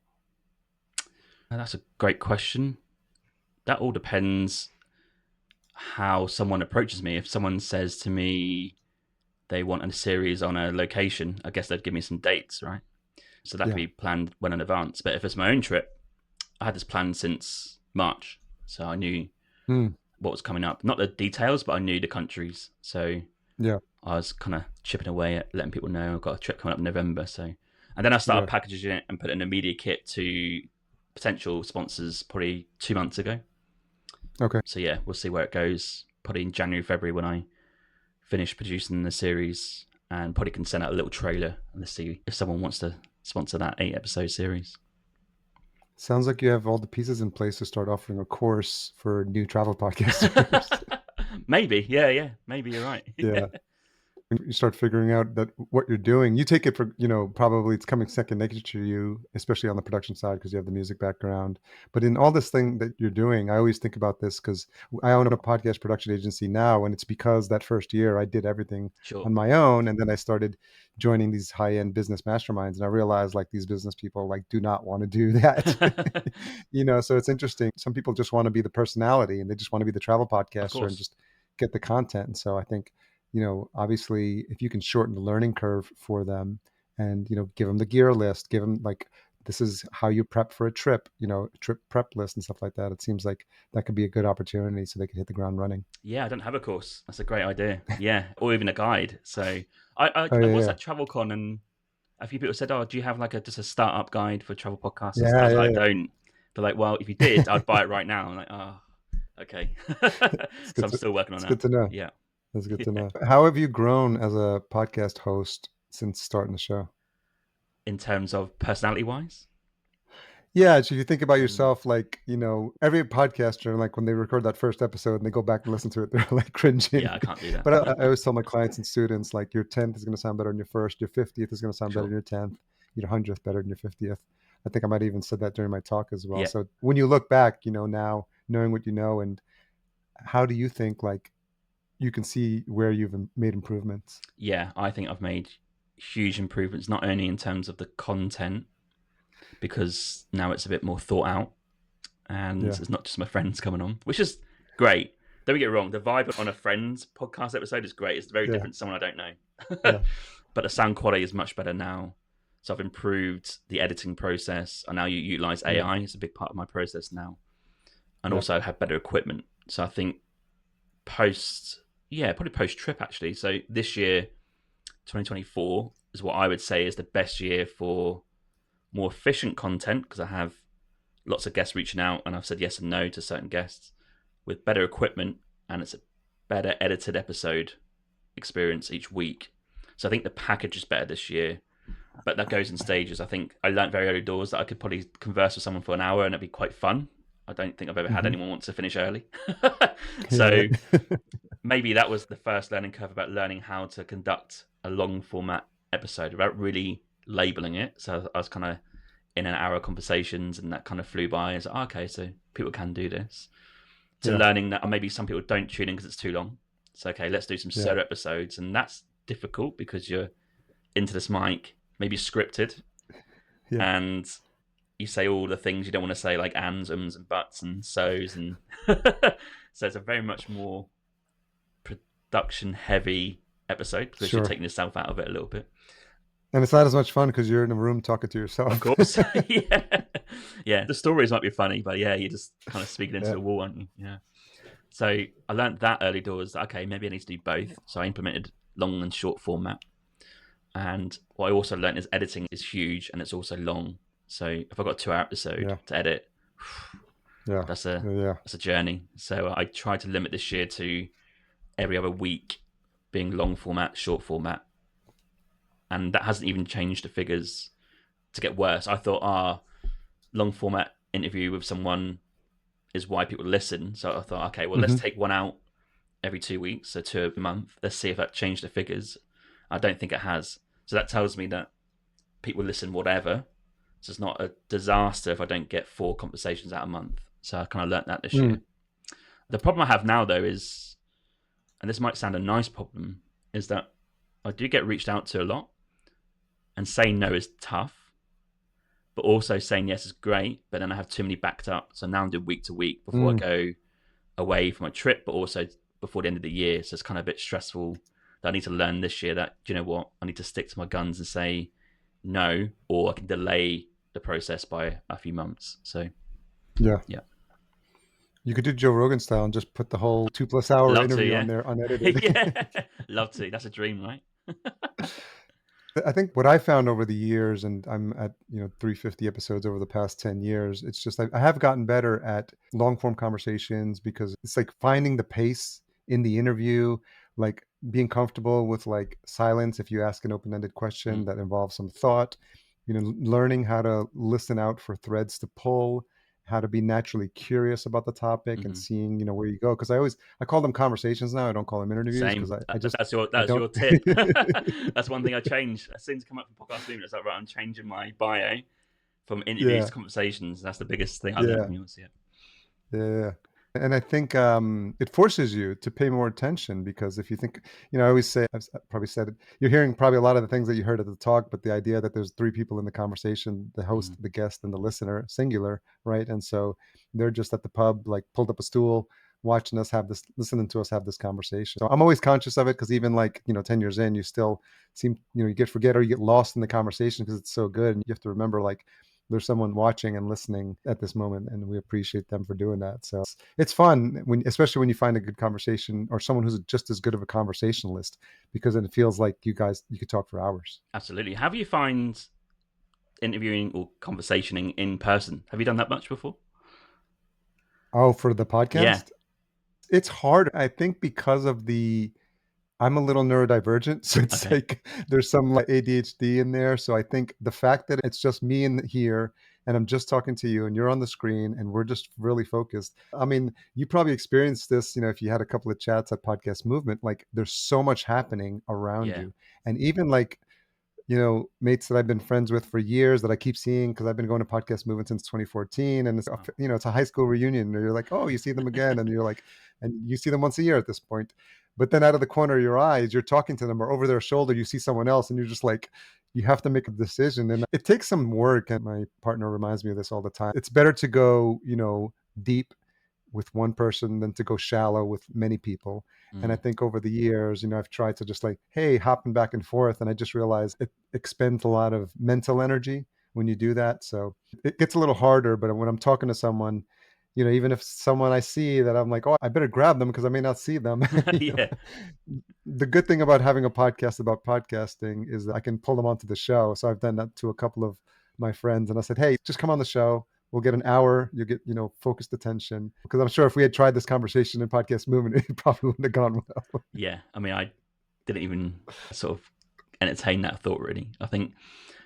[SPEAKER 2] That's a great question. That all depends. how someone approaches me. If someone says to me they want a series on a location, I guess they'd give me some dates, right? So that could
[SPEAKER 1] Yeah.
[SPEAKER 2] be planned well in advance. But if it's my own trip, I had this planned since March, so I knew
[SPEAKER 1] Mm.
[SPEAKER 2] what was coming up. Not the details, but I knew the countries. So
[SPEAKER 1] Yeah.
[SPEAKER 2] I was kind of chipping away at letting people know I've got a trip coming up in November. So, and then I started
[SPEAKER 1] Yeah.
[SPEAKER 2] packaging it and put it in a media kit to potential sponsors probably 2 months ago.
[SPEAKER 1] Okay.
[SPEAKER 2] So yeah, we'll see where it goes. Probably in January, February when I finish producing the series, and probably can send out a little trailer and let's see if someone wants to sponsor that 8 episode series.
[SPEAKER 1] Sounds like you have all the pieces in place to start offering a course for new travel podcasters.
[SPEAKER 2] Maybe, yeah, maybe you're right.
[SPEAKER 1] Yeah. When you start figuring out that what you're doing, you take it for, probably it's coming second nature to you, especially on the production side because you have the music background. But in all this thing that you're doing, I always think about this because I own a podcast production agency now, and it's because that first year I did everything
[SPEAKER 2] Sure.
[SPEAKER 1] on my own, and then I started joining these high-end business masterminds, and I realized like these business people like do not want to do that. So it's interesting. Some people just want to be the personality and they just want to be the travel
[SPEAKER 2] Of
[SPEAKER 1] podcaster and
[SPEAKER 2] course.
[SPEAKER 1] just get the content. And so I think obviously if you can shorten the learning curve for them and, give them the gear list, give them like, this is how you prep for a trip, trip prep list and stuff like that. It seems like that could be a good opportunity so they can hit the ground running.
[SPEAKER 2] Yeah, I don't have a course. That's a great idea. Yeah, or even a guide. So
[SPEAKER 1] Oh
[SPEAKER 2] I
[SPEAKER 1] yeah,
[SPEAKER 2] was
[SPEAKER 1] yeah,
[SPEAKER 2] at TravelCon and a few people said, "Oh, do you have like just a startup guide for travel podcasters?" I
[SPEAKER 1] yeah,
[SPEAKER 2] was
[SPEAKER 1] yeah,
[SPEAKER 2] like, "I
[SPEAKER 1] yeah.
[SPEAKER 2] don't." They're like, "Well, if you did, I'd buy it right now." I'm like, "Oh, okay."
[SPEAKER 1] It's
[SPEAKER 2] So
[SPEAKER 1] good
[SPEAKER 2] I'm
[SPEAKER 1] to
[SPEAKER 2] still working on
[SPEAKER 1] it's
[SPEAKER 2] that.
[SPEAKER 1] good to know.
[SPEAKER 2] Yeah.
[SPEAKER 1] That's good to
[SPEAKER 2] Yeah.
[SPEAKER 1] know. How have you grown as a podcast host since starting the show?
[SPEAKER 2] In terms of personality wise.
[SPEAKER 1] Yeah, so if you think about
[SPEAKER 2] Mm.
[SPEAKER 1] yourself, like, every podcaster, like when they record that first episode and they go back and listen to it, they're like cringing.
[SPEAKER 2] Yeah, I can't do that.
[SPEAKER 1] But I always tell my clients and students, like, your 10th is going to sound better than your first, your 50th is going to sound better
[SPEAKER 2] Sure.
[SPEAKER 1] than your 10th, your 100th better than your 50th. I think I might have even said that during my talk as well.
[SPEAKER 2] Yeah.
[SPEAKER 1] So when you look back, now knowing what you know, and how do you think, like, you can see where you've made improvements?
[SPEAKER 2] Yeah, I think I've made huge improvements, not only in terms of the content, because now it's a bit more thought out and
[SPEAKER 1] Yeah,
[SPEAKER 2] it's not just my friends coming on, which is great. Don't get me wrong, the vibe on a friend's podcast episode is great. It's very
[SPEAKER 1] yeah,
[SPEAKER 2] different to someone I don't know.
[SPEAKER 1] yeah,
[SPEAKER 2] But the sound quality is much better now. So I've improved the editing process. I now utilize
[SPEAKER 1] yeah,
[SPEAKER 2] AI. It's a big part of my process now. And
[SPEAKER 1] yeah,
[SPEAKER 2] also have better equipment. So I think probably post trip actually. So this year, 2024, is what I would say is the best year for more efficient content because I have lots of guests reaching out and I've said yes and no to certain guests with better equipment, and it's a better edited episode experience each week. So I think the package is better this year, but that goes in stages. I think I learned very early doors that I could probably converse with someone for an hour and it'd be quite fun. I don't think I've ever had
[SPEAKER 1] hmm
[SPEAKER 2] anyone want to finish early.
[SPEAKER 1] yeah,
[SPEAKER 2] So
[SPEAKER 1] right.
[SPEAKER 2] maybe that was the first learning curve about learning how to conduct a long format episode without really labeling it. So I was kind of in an hour conversations and that kind of flew by. It's like, oh, okay, so people can do this. To
[SPEAKER 1] Yeah,
[SPEAKER 2] learning that maybe some people don't tune in because it's too long. So, okay, let's do some
[SPEAKER 1] yeah,
[SPEAKER 2] solo episodes. And that's difficult because you're into this mic, maybe scripted,
[SPEAKER 1] yeah.
[SPEAKER 2] and you say all the things you don't want to say, like ands, ums, and buts, and so's. And so it's a very much more production heavy episode because you're
[SPEAKER 1] Sure.
[SPEAKER 2] taking yourself out of it a little bit.
[SPEAKER 1] And it's not as much fun because you're in a room talking to
[SPEAKER 2] Of
[SPEAKER 1] yourself.
[SPEAKER 2] course. Yeah. Yeah. The stories might be funny, but yeah, you're just kind of speaking into
[SPEAKER 1] Yeah.
[SPEAKER 2] the wall, aren't you? Yeah. So I learned that early doors. Okay, maybe I need to do both. So I implemented long and short format. And what I also learned is editing is huge and it's also long. So if I've got a 2 hour episode
[SPEAKER 1] Yeah.
[SPEAKER 2] to edit,
[SPEAKER 1] Yeah.
[SPEAKER 2] that's a
[SPEAKER 1] Yeah.
[SPEAKER 2] that's a journey. So I tried to limit this year to every other week being long format, short format, and that hasn't even changed the figures to get worse. I thought, long format interview with someone is why people listen. So I thought, okay, well, let's
[SPEAKER 1] hmm
[SPEAKER 2] take one out every 2 weeks, so 2 a month. Let's see if that changed the figures. I don't think it has. So that tells me that people listen whatever. So it's not a disaster if I don't get 4 conversations out a month. So I kind of learnt that this
[SPEAKER 1] Mm.
[SPEAKER 2] year. The problem I have now, though, is, and this might sound a nice problem, is that I do get reached out to a lot, and saying no is tough, but also saying yes is great. But then I have too many backed up, so now I'm doing week to week before I
[SPEAKER 1] Mm.
[SPEAKER 2] go, away from a trip, but also before the end of the year. So it's kind of a bit stressful that I need to learn this year that, do you know what, I need to stick to my guns and say no, or I can delay the process by a few months. So
[SPEAKER 1] Yeah.
[SPEAKER 2] yeah,
[SPEAKER 1] You could do Joe Rogan style and just put the whole 2+ hour
[SPEAKER 2] love to,
[SPEAKER 1] interview on
[SPEAKER 2] yeah.
[SPEAKER 1] there unedited.
[SPEAKER 2] Yeah, love to. That's a dream, right?
[SPEAKER 1] I think what I found over the years, and I'm at 350 episodes over the past 10 years. It's just I have gotten better at long form conversations because it's like finding the pace in the interview, like being comfortable with like silence if you ask an open ended question
[SPEAKER 2] Mm,
[SPEAKER 1] that involves some thought. Learning how to listen out for threads to pull, how to be naturally curious about the topic, and
[SPEAKER 2] hmm.
[SPEAKER 1] seeing where you go. Because I call them conversations now. I don't call them interviews because
[SPEAKER 2] Same.
[SPEAKER 1] I just I
[SPEAKER 2] That's
[SPEAKER 1] don't.
[SPEAKER 2] your tip. That's one thing I changed as soon as I come up from podcast movement. It's like, right, I'm changing my bio from interviews
[SPEAKER 1] Yeah.
[SPEAKER 2] to conversations. That's the biggest thing I learned
[SPEAKER 1] Yeah.
[SPEAKER 2] from yours. Yeah.
[SPEAKER 1] Yeah. And I think it forces you to pay more attention because if you think, I always say, I've probably said it, you're hearing probably a lot of the things that you heard at the talk, but the idea that there's three people in the conversation, the host,
[SPEAKER 2] Mm,
[SPEAKER 1] the guest, and the listener, singular, right? And so they're just at the pub, like pulled up a stool, watching us have this, listening to us have this conversation. So I'm always conscious of it because even like, 10 years in, you still seem, you get forget or you get lost in the conversation because it's so good. And you have to remember like, there's someone watching and listening at this moment, and we appreciate them for doing that. So it's fun when, especially when you find a good conversation or someone who's just as good of a conversationalist, because then it feels like you could talk for hours.
[SPEAKER 2] absolutely. How do you find interviewing or conversationing in person? Have you done that much before?
[SPEAKER 1] Oh, for the
[SPEAKER 2] Yeah.
[SPEAKER 1] podcast, it's hard. I think because of I'm a little neurodivergent, so it's
[SPEAKER 2] Okay.
[SPEAKER 1] like there's some like ADHD in there. So I think the fact that it's just me in here and I'm just talking to you and you're on the screen and we're just really focused. I mean, you probably experienced this, if you had a couple of chats at Podcast Movement, like there's so much happening around
[SPEAKER 2] Yeah.
[SPEAKER 1] you. And even like mates that I've been friends with for years that I keep seeing because I've been going to Podcast Movement since 2014, and it's
[SPEAKER 2] Wow.
[SPEAKER 1] it's a high school reunion, and you're like, oh, you see them again, and you're like, and you see them once a year at this point, but then out of the corner of your eyes, you're talking to them, or over their shoulder, you see someone else, and you're just like, you have to make a decision, and it takes some work. And my partner reminds me of this all the time. It's better to go, deep with one person than to go shallow with many people. And I
[SPEAKER 2] Mm,
[SPEAKER 1] think over the years, I've tried to just like, hey, hopping back and forth. And I just realized it expends a lot of mental energy when you do that. So it gets a little harder. But when I'm talking to someone, even if someone I see that I'm like, oh, I better grab them because I may not see them.
[SPEAKER 2] yeah.
[SPEAKER 1] The good thing about having a podcast about podcasting is that I can pull them onto the show. So I've done that to a couple of my friends and I said, hey, just come on the show. We'll get an hour. You'll get, focused attention. Because I'm sure if we had tried this conversation in Podcast Movement, it probably wouldn't have gone well.
[SPEAKER 2] Yeah. I mean, I didn't even sort of entertain that thought really. I think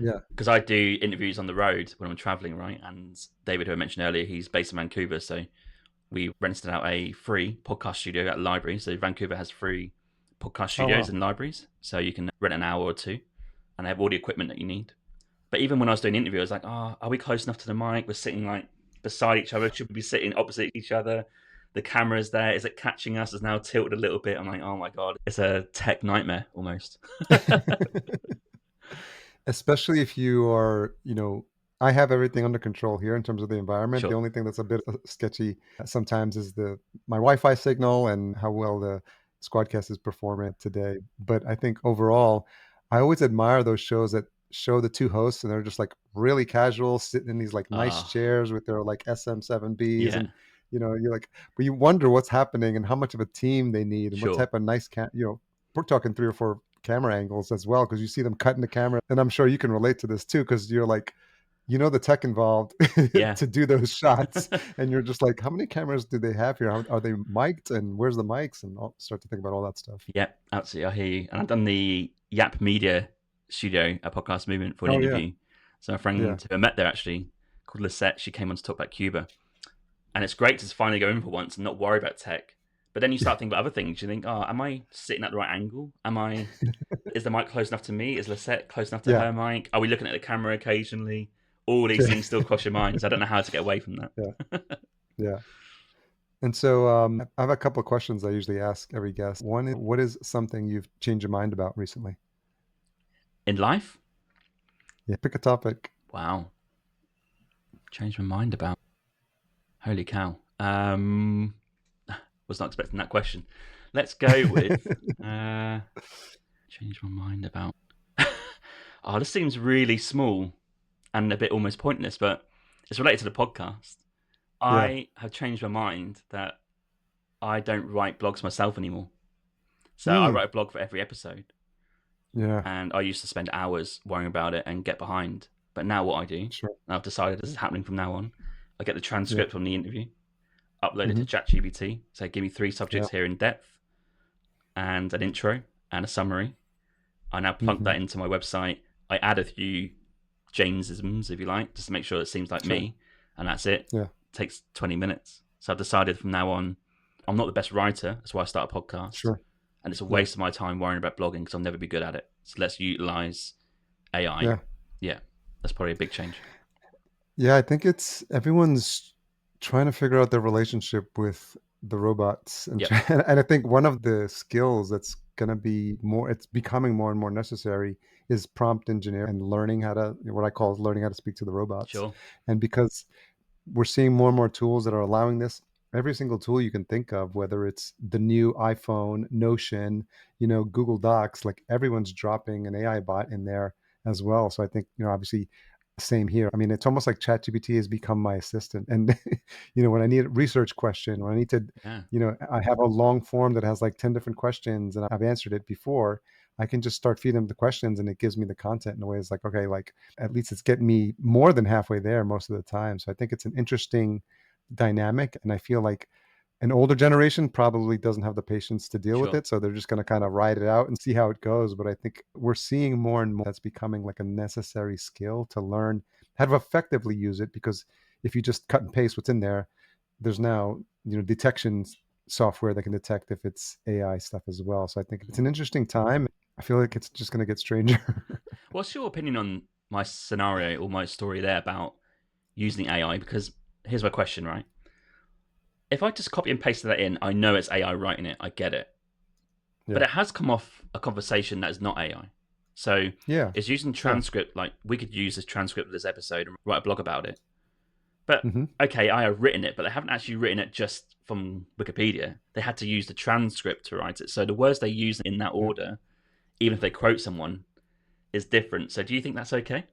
[SPEAKER 1] Yeah.
[SPEAKER 2] because I do interviews on the road when I'm traveling, right? And David, who I mentioned earlier, he's based in Vancouver, so we rented out a free podcast studio at a library. So Vancouver has free podcast
[SPEAKER 1] Oh,
[SPEAKER 2] studios
[SPEAKER 1] wow.
[SPEAKER 2] and libraries, so you can rent an hour or two, and they have all the equipment that you need. But even when I was doing the interview, I was like, "Oh, are we close enough to the mic? We're sitting like beside each other. Should we be sitting opposite each other? The camera's there. Is it catching us? It's now tilted a little bit." I'm like, "Oh my god, it's a tech nightmare almost."
[SPEAKER 1] Especially if you are, I have everything under control here in terms of the environment. The
[SPEAKER 2] Sure.
[SPEAKER 1] only thing that's a bit sketchy sometimes is the my Wi-Fi signal and how well the Squadcast is performing today. But I think overall, I always admire those shows that show the two hosts and they're just like really casual, sitting in these like nice
[SPEAKER 2] Ah,
[SPEAKER 1] chairs with their like SM7Bs
[SPEAKER 2] yeah,
[SPEAKER 1] and you're like, but you wonder what's happening and how much of a team they need and what
[SPEAKER 2] sure.
[SPEAKER 1] type of nice we're talking 3 or 4 camera angles as well because you see them cutting the camera and I'm sure you can relate to this too because you're like the tech involved
[SPEAKER 2] Yeah.
[SPEAKER 1] to do those shots and you're just like how many cameras do they have here? How, are they mic'd and where's the mics and I'll start to think about all that stuff.
[SPEAKER 2] Yep, absolutely. I hear you. And I've done the Yap Media studio at Podcast Movement for an
[SPEAKER 1] Oh yeah.
[SPEAKER 2] interview. So a
[SPEAKER 1] Yeah.
[SPEAKER 2] friend who I met there actually called Lisette, she came on to talk about Cuba. And it's great to finally go in for once and not worry about tech. But then you start thinking about other things. You think, oh, am I sitting at the right angle? Is the mic close enough to me? Is Lisette close enough to
[SPEAKER 1] Yeah.
[SPEAKER 2] her mic? Are we looking at the camera occasionally? All these
[SPEAKER 1] Yeah.
[SPEAKER 2] things still cross your mind. So I don't know how to get away from
[SPEAKER 1] Yeah.
[SPEAKER 2] that.
[SPEAKER 1] Yeah. And so I have a couple of questions I usually ask every guest. One is, what is something you've changed your mind about recently?
[SPEAKER 2] In life?
[SPEAKER 1] Yeah, pick a topic.
[SPEAKER 2] Wow. Changed my mind about. Holy cow. Was not expecting that question. Let's go with change my mind about. Oh, this seems really small and a bit almost pointless, but it's related to the podcast.
[SPEAKER 1] Yeah.
[SPEAKER 2] I have changed my mind that I don't write blogs myself anymore. So I
[SPEAKER 1] Mm.
[SPEAKER 2] write a blog for every episode,
[SPEAKER 1] Yeah.
[SPEAKER 2] and I used to spend hours worrying about it and get behind. But now what I do, and
[SPEAKER 1] Sure.
[SPEAKER 2] I've decided this is happening from now on. I get the
[SPEAKER 1] Yeah.
[SPEAKER 2] transcript from the interview, upload it to
[SPEAKER 1] Hmm.
[SPEAKER 2] ChatGPT. So give me 3 subjects
[SPEAKER 1] Yeah.
[SPEAKER 2] here in depth, and an intro and a summary. I now plunk
[SPEAKER 1] Hmm.
[SPEAKER 2] that into my website. I add a few Jamesisms, if you like, just to make sure it seems like
[SPEAKER 1] Sure.
[SPEAKER 2] me, and that's it.
[SPEAKER 1] Yeah.
[SPEAKER 2] It takes 20 minutes. So I've decided from now on, I'm not the best writer. That's why I start a podcast.
[SPEAKER 1] Sure.
[SPEAKER 2] And it's a
[SPEAKER 1] Yeah.
[SPEAKER 2] waste of my time worrying about blogging because I'll never be good at it. So let's utilize AI.
[SPEAKER 1] Yeah.
[SPEAKER 2] Yeah, that's probably a big change.
[SPEAKER 1] Yeah, I think it's everyone's trying to figure out their relationship with the robots and
[SPEAKER 2] Yep.
[SPEAKER 1] and I think one of the skills that's going to be more it's becoming more and more necessary is prompt engineering and learning how to what I call learning how to speak to the robots.
[SPEAKER 2] Sure.
[SPEAKER 1] And because we're seeing more and more tools that are allowing this. Every single tool you can think of, whether it's the new iPhone, Notion, Google Docs, like everyone's dropping an AI bot in there as well. So I think, obviously, same here. I mean, it's almost like ChatGPT has become my assistant. And, when I need a research question, when I need to,
[SPEAKER 2] Yeah.
[SPEAKER 1] I have a long form that has like 10 different questions and I've answered it before. I can just start feeding them the questions and it gives me the content in a way. It's like, okay, like at least it's getting me more than halfway there most of the time. So I think it's an interesting dynamic. And I feel like an older generation probably doesn't have the patience to deal with
[SPEAKER 2] Sure.
[SPEAKER 1] it. So they're just going to kind of ride it out and see how it goes. But I think we're seeing more and more that's becoming like a necessary skill to learn how to effectively use it. Because if you just cut and paste what's in there, there's now, detection software that can detect if it's AI stuff as well. So I think it's
[SPEAKER 2] Mhm.
[SPEAKER 1] an interesting time. I feel like it's just going to get stranger.
[SPEAKER 2] What's your opinion on my scenario or my story there about using AI? Because here's my question, right? If I just copy and paste that in, I know it's AI writing it. I get it. But
[SPEAKER 1] Yeah.
[SPEAKER 2] it has come off a conversation that is not AI. So
[SPEAKER 1] Yeah.
[SPEAKER 2] it's using
[SPEAKER 1] Yeah.
[SPEAKER 2] transcript. Like we could use this transcript of this episode and write a blog about it. But
[SPEAKER 1] Hmm.
[SPEAKER 2] okay, I have written it, but they haven't actually written it just from Wikipedia. They had to use the transcript to write it. So the words they use in that
[SPEAKER 1] Yeah.
[SPEAKER 2] order, even if they quote someone, is different. So do you think that's okay?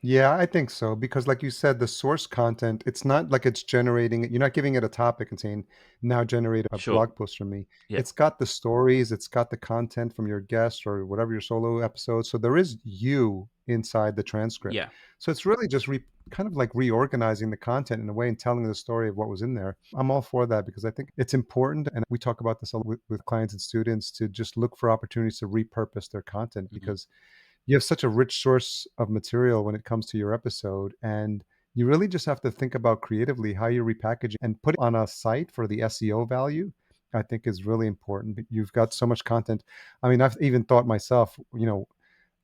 [SPEAKER 1] Yeah, I think so. Because like you said, the source content, it's not like it's generating it. You're not giving it a topic and saying, now generate a
[SPEAKER 2] Sure.
[SPEAKER 1] blog post from me.
[SPEAKER 2] Yeah.
[SPEAKER 1] It's got the stories, it's got the content from your guest or whatever your solo episode. So there is you inside the transcript.
[SPEAKER 2] Yeah.
[SPEAKER 1] So it's really just kind of like reorganizing the content in a way and telling the story of what was in there. I'm all for that because I think it's important. And we talk about this a lot with clients and students to just look for opportunities to repurpose their content
[SPEAKER 2] Hmm.
[SPEAKER 1] because you have such a rich source of material when it comes to your episode. And you really just have to think about creatively how you repackage and put it on a site for the SEO value. I think is really important. But you've got so much content. I mean, I've even thought myself,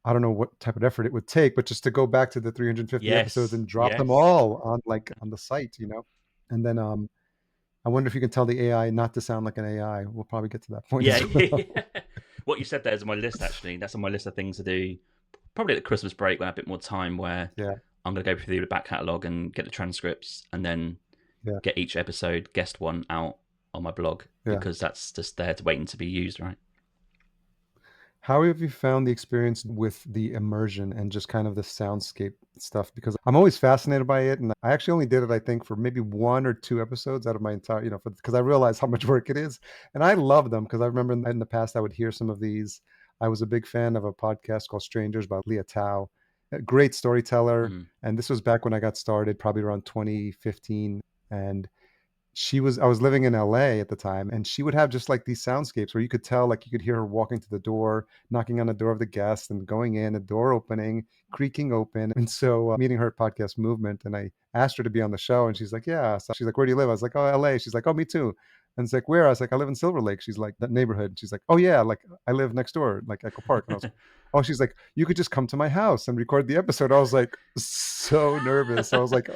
[SPEAKER 1] I don't know what type of effort it would take, but just to go back to the 350 episodes
[SPEAKER 2] Yes.
[SPEAKER 1] and drop them
[SPEAKER 2] Yes.
[SPEAKER 1] all on the site, And then I wonder if you can tell the AI not to sound like an AI. We'll probably get to that point
[SPEAKER 2] Yeah.
[SPEAKER 1] as well.
[SPEAKER 2] Yeah. What you said there is on my list, actually. That's on my list of things to do probably at the Christmas break when I have a bit more time where
[SPEAKER 1] Yeah,
[SPEAKER 2] I'm going to go through the back catalogue and get the transcripts and then
[SPEAKER 1] yeah,
[SPEAKER 2] get each episode guest one out on my blog
[SPEAKER 1] yeah.
[SPEAKER 2] because that's just there to waiting to be used, right?
[SPEAKER 1] How have you found the experience with the immersion and just kind of the soundscape stuff? Because I'm always fascinated by it, and I actually only did it, I think, for maybe 1 or 2 episodes out of my entire, because I realized how much work it is, and I love them because I remember in the past I would hear some of these. I was a big fan of a podcast called Strangers by Leah Tao, a great storyteller,
[SPEAKER 2] Mm.
[SPEAKER 1] and this was back when I got started, probably around 2015, and I was living in LA at the time, and she would have just like these soundscapes where you could tell, like you could hear her walking to the door, knocking on the door of the guest and going in, a door opening, creaking open. And so meeting her at Podcast Movement, and I asked her to be on the show, and she's like, yeah. So she's like, where do you live? I was like, oh, LA. She's like, oh, me too. And it's like, where? I was like, I live in Silver Lake. She's like, that neighborhood. She's like, oh yeah, like I live next door, like Echo Park. And I was like, oh, she's like, you could just come to my house and record the episode. I was like, so nervous. I was like,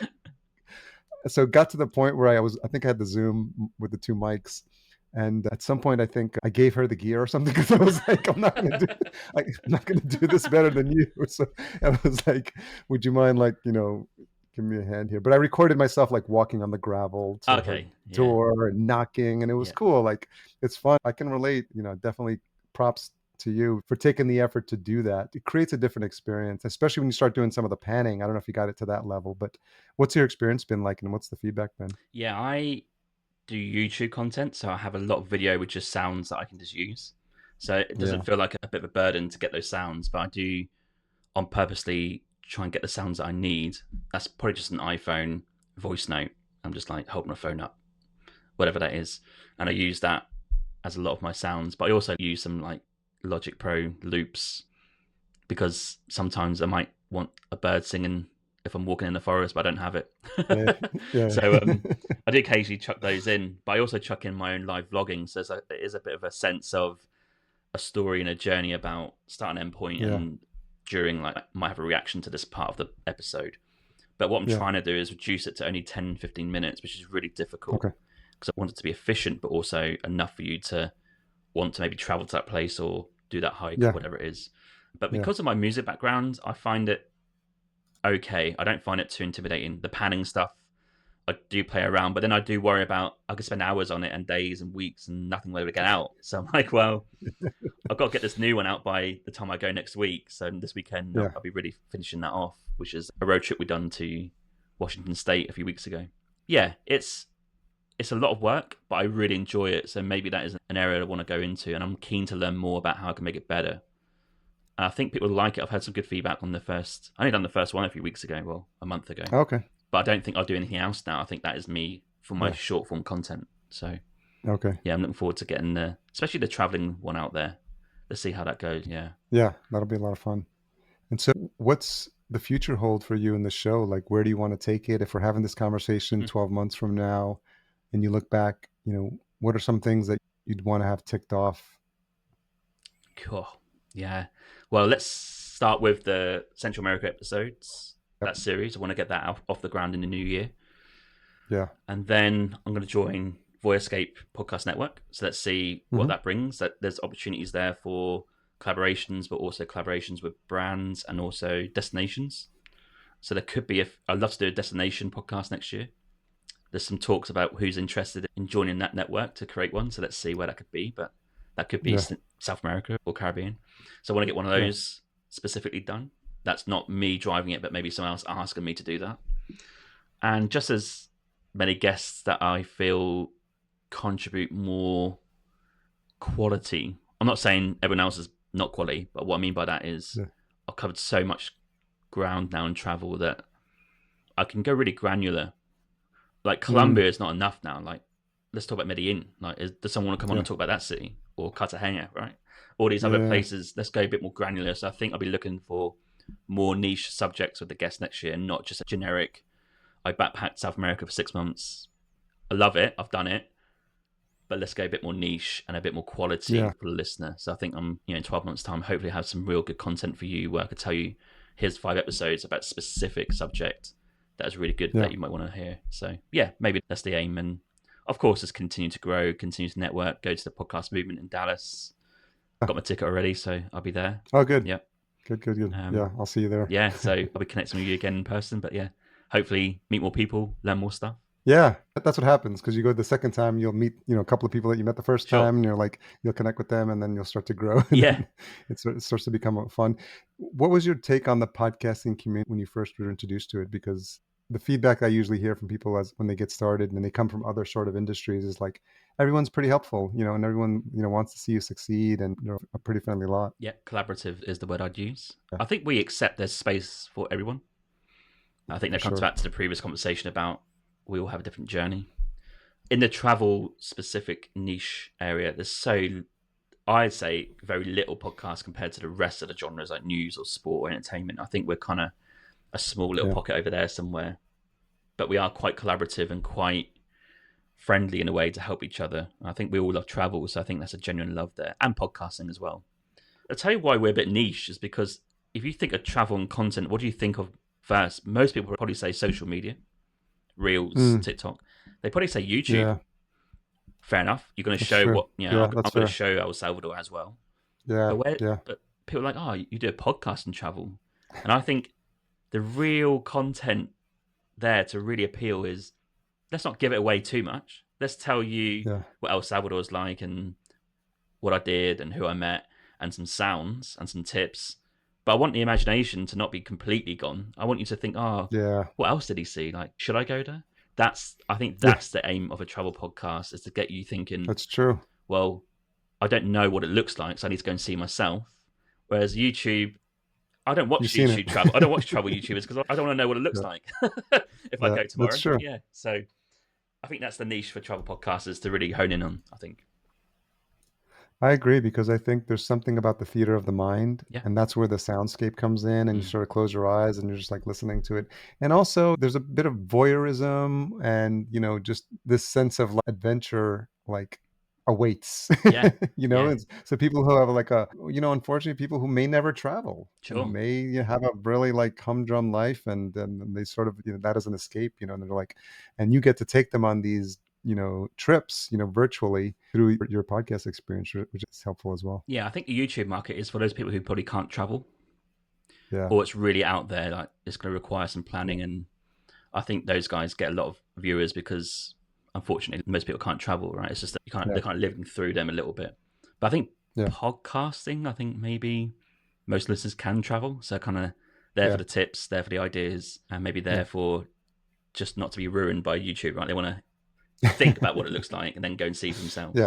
[SPEAKER 1] so it got to the point where I think I had the Zoom with the 2 mics. And at some point, I think I gave her the gear or something because I was like, I'm not going to do this better than you. So I was like, would you mind, like, give me a hand here. But I recorded myself like walking on the gravel to her
[SPEAKER 2] Okay, yeah,
[SPEAKER 1] door and knocking, and it was
[SPEAKER 2] yeah,
[SPEAKER 1] cool. Like it's fun. I can relate. Definitely props to you for taking the effort to do that. It creates a different experience, especially when you start doing some of the panning. I don't know if you got it to that level, but what's your experience been like, and what's the feedback been?
[SPEAKER 2] yeah. I do YouTube content, so I have a lot of video with just sounds that I can just use. So it doesn't
[SPEAKER 1] Yeah,
[SPEAKER 2] feel like a bit of a burden to get those sounds, but I do on purposely try and get the sounds that I need. That's probably just an iPhone voice note. I'm just like holding my phone up, whatever that is, and I use that as a lot of my sounds. But I also use some like Logic Pro loops because sometimes I might want a bird singing if I'm walking in the forest, but I don't have it.
[SPEAKER 1] yeah, yeah,
[SPEAKER 2] So I do occasionally chuck those in, but I also chuck in my own live vlogging. So it is a bit of a sense of a story and a journey about start and end point,
[SPEAKER 1] yeah,
[SPEAKER 2] and during like I might have a reaction to this part of the episode. But what I'm
[SPEAKER 1] yeah.
[SPEAKER 2] trying to do is reduce it to only 10, 15 minutes, which is really difficult
[SPEAKER 1] Okay.
[SPEAKER 2] because I want it to be efficient, but also enough for you to want to maybe travel to that place or do that hike or
[SPEAKER 1] Yeah,
[SPEAKER 2] whatever it is. But
[SPEAKER 1] yeah,
[SPEAKER 2] because of my music background, I find it okay. I don't find it too intimidating. The panning stuff, I do play around, but then I do worry about I could spend hours on it and days and weeks and nothing will ever get out. So I'm like, well, I've got to get this new one out by the time I go next week. So this weekend,
[SPEAKER 1] yeah.
[SPEAKER 2] I'll be really finishing that off, which is a road trip we done to Washington State a few weeks ago. Yeah, it's a lot of work, but I really enjoy it. So maybe that is an area I want to go into, and I'm keen to learn more about how I can make it better. I think people like it. I've had some good feedback on the first. I only done the first one a few weeks ago, well, a month ago.
[SPEAKER 1] Okay.
[SPEAKER 2] But I don't think I'll do anything else now. I think that is me for my
[SPEAKER 1] Yeah.
[SPEAKER 2] short form content. So
[SPEAKER 1] Okay.
[SPEAKER 2] yeah, I'm looking forward to getting especially the traveling one out there. Let's see how that goes. Yeah.
[SPEAKER 1] Yeah, that'll be a lot of fun. And so, what's the future hold for you in the show? Like, where do you want to take it? If we're having this conversation
[SPEAKER 2] Mm.
[SPEAKER 1] 12 months from now and you look back, what are some things that you'd want to have ticked off?
[SPEAKER 2] Cool. Yeah. Well, let's start with the Central America episodes.
[SPEAKER 1] Yep.
[SPEAKER 2] That series. I want to get that off the ground in the new year.
[SPEAKER 1] Yeah.
[SPEAKER 2] And then I'm going to join Voyescape Podcast Network. So let's see what
[SPEAKER 1] Hmm.
[SPEAKER 2] that brings. That there's opportunities there for collaborations, but also collaborations with brands and also destinations. So there could be I'd love to do a destination podcast next year. There's some talks about who's interested in joining that network to create one. So let's see where that could be. But that could be
[SPEAKER 1] Yeah.
[SPEAKER 2] South America or Caribbean. So I want to get one of
[SPEAKER 1] Yeah.
[SPEAKER 2] those specifically done. That's not me driving it, but maybe someone else asking me to do that. And just as many guests that I feel contribute more quality. I'm not saying everyone else is not quality, but what I mean by that is
[SPEAKER 1] Yeah.
[SPEAKER 2] I've covered so much ground now in travel that I can go really granular. Like
[SPEAKER 1] Mm,
[SPEAKER 2] Colombia is not enough now. Like let's talk about Medellin. Like does someone want to come on
[SPEAKER 1] yeah.
[SPEAKER 2] and talk about that city or Cartagena? Right? All these other
[SPEAKER 1] Yeah.
[SPEAKER 2] places. Let's go a bit more granular. So I think I'll be looking for more niche subjects with the guests next year, and not just a generic. I backpacked South America for 6 months. I love it. I've done it, but let's go a bit more niche and a bit more quality
[SPEAKER 1] Yeah.
[SPEAKER 2] for the listener. So I think I'm, in 12 months' time, hopefully have some real good content for you where I could tell you, here's 5 episodes about a specific subject that is really good
[SPEAKER 1] Yeah.
[SPEAKER 2] that you might want to hear. So yeah, maybe that's the aim. And of course, just continue to grow, continue to network, go to the podcast movement in Dallas. Got my ticket already, so I'll be there.
[SPEAKER 1] Oh, good.
[SPEAKER 2] Yep.
[SPEAKER 1] Good, good, good.
[SPEAKER 2] Um,
[SPEAKER 1] Yeah. I'll see you there.
[SPEAKER 2] yeah, so I'll be connecting with you again in person. But yeah, hopefully meet more people, learn more stuff.
[SPEAKER 1] Yeah, that's what happens because you go the second time, you'll meet, a couple of people that you met the first
[SPEAKER 2] Sure.
[SPEAKER 1] time, and you'll connect with them, and then you'll start to grow, and
[SPEAKER 2] Yeah.
[SPEAKER 1] then it starts to become fun. What was your take on the podcasting community when you first were introduced to it? Because the feedback I usually hear from people as when they get started and they come from other sort of industries is like everyone's pretty helpful, and everyone wants to see you succeed, and they're a pretty friendly lot.
[SPEAKER 2] Yeah, collaborative is the word I'd use.
[SPEAKER 1] Yeah,
[SPEAKER 2] I think we accept there's space for everyone. I think
[SPEAKER 1] for
[SPEAKER 2] that comes
[SPEAKER 1] sure.
[SPEAKER 2] back to the previous conversation about we all have a different journey. In the travel specific niche area, I'd say, very little podcast compared to the rest of the genres like news or sport or entertainment. I think we're kind of a small little
[SPEAKER 1] Yeah,
[SPEAKER 2] pocket over there somewhere, but we are quite collaborative and quite friendly in a way to help each other. I think we all love travel, so I think that's a genuine love there, and podcasting as well. I'll tell you why we're a bit niche is because if you think of travel and content, what do you think of first? Most people would probably say social media, Reels,
[SPEAKER 1] mm,
[SPEAKER 2] TikTok. They probably say YouTube.
[SPEAKER 1] yeah,
[SPEAKER 2] Fair enough. You're going to
[SPEAKER 1] that's
[SPEAKER 2] show
[SPEAKER 1] true.
[SPEAKER 2] what,
[SPEAKER 1] Yeah,
[SPEAKER 2] I'm
[SPEAKER 1] that's
[SPEAKER 2] going to
[SPEAKER 1] fair.
[SPEAKER 2] show El Salvador as well.
[SPEAKER 1] Yeah, yeah,
[SPEAKER 2] But people are like, oh, you do a podcast and travel. And I think the real content there to really appeal is, let's not give it away too much. Let's tell you
[SPEAKER 1] Yeah.
[SPEAKER 2] what El Salvador's like and what I did and who I met and some sounds and some tips. But I want the imagination to not be completely gone. I want you to think, oh,
[SPEAKER 1] Yeah.
[SPEAKER 2] what else did he see? Like, should I go there? I think
[SPEAKER 1] Yeah.
[SPEAKER 2] that's the aim of a travel podcast, is to get you thinking,
[SPEAKER 1] That's true.
[SPEAKER 2] well, I don't know what it looks like, so I need to go and see myself. Whereas YouTube, I don't
[SPEAKER 1] You've
[SPEAKER 2] watch
[SPEAKER 1] seen it.
[SPEAKER 2] YouTube travel. I don't watch travel YouTubers because I don't want to know what it looks
[SPEAKER 1] Yeah.
[SPEAKER 2] like if I
[SPEAKER 1] Yeah.
[SPEAKER 2] go
[SPEAKER 1] That's
[SPEAKER 2] tomorrow.
[SPEAKER 1] true.
[SPEAKER 2] Yeah. So I think that's the niche for travel podcasters to really hone in on, I think.
[SPEAKER 1] I agree because I think there's something about the theater of the mind,
[SPEAKER 2] Yeah.
[SPEAKER 1] and that's where the soundscape comes in, and you
[SPEAKER 2] Mm.
[SPEAKER 1] sort of close your eyes and you're just like listening to it. And also, there's a bit of voyeurism, and just this sense of adventure, like awaits.
[SPEAKER 2] Yeah. Yeah.
[SPEAKER 1] And so people who have like unfortunately, people who may never travel and
[SPEAKER 2] Sure.
[SPEAKER 1] may have a really like humdrum life, and then they sort of that as an escape, and they're like, and you get to take them on these trips, virtually through your podcast experience, which is helpful as well.
[SPEAKER 2] Yeah. I think the YouTube market is for those people who probably can't travel,
[SPEAKER 1] Yeah.
[SPEAKER 2] or it's really out there. Like, it's going to require some planning. And I think those guys get a lot of viewers because, unfortunately, most people can't travel, right? It's just that
[SPEAKER 1] Yeah.
[SPEAKER 2] they're kind of living through them a little bit. But I think
[SPEAKER 1] Yeah.
[SPEAKER 2] podcasting, I think maybe most listeners can travel. So kind of there for
[SPEAKER 1] Yeah.
[SPEAKER 2] the tips, there for the ideas, and maybe
[SPEAKER 1] Yeah.
[SPEAKER 2] there for just not to be ruined by YouTube, right? They want to think about what it looks like and then go and see for
[SPEAKER 1] Yeah.
[SPEAKER 2] themselves.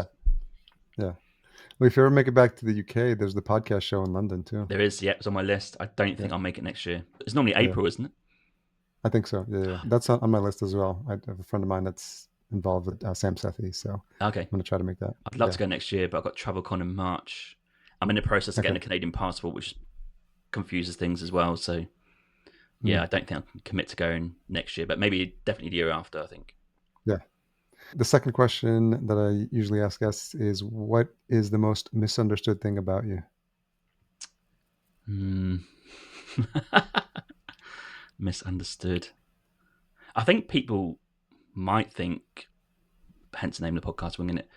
[SPEAKER 1] Yeah. Well, if you ever make it back to the UK, there's the podcast show in London too.
[SPEAKER 2] There is, yeah, it's on my list. I don't
[SPEAKER 1] Yeah.
[SPEAKER 2] think I'll make it next year. It's normally
[SPEAKER 1] Yeah.
[SPEAKER 2] April, isn't it?
[SPEAKER 1] I think so. Yeah. Yeah. That's on my list as well. I have a friend of mine that's involved with Sam Sethi, so I'm
[SPEAKER 2] Okay.
[SPEAKER 1] going to try to make that.
[SPEAKER 2] I'd love
[SPEAKER 1] Yeah.
[SPEAKER 2] to go next year, but I've got TravelCon in March. I'm in the process of getting
[SPEAKER 1] Okay.
[SPEAKER 2] a Canadian passport, which confuses things as well. So, yeah,
[SPEAKER 1] Mm.
[SPEAKER 2] I don't think I can commit to going next year, but maybe definitely the year after, I think.
[SPEAKER 1] Yeah. The second question that I usually ask guests is, what is the most misunderstood thing about you?
[SPEAKER 2] Misunderstood. I think people might think, hence the name of the podcast, Winging It,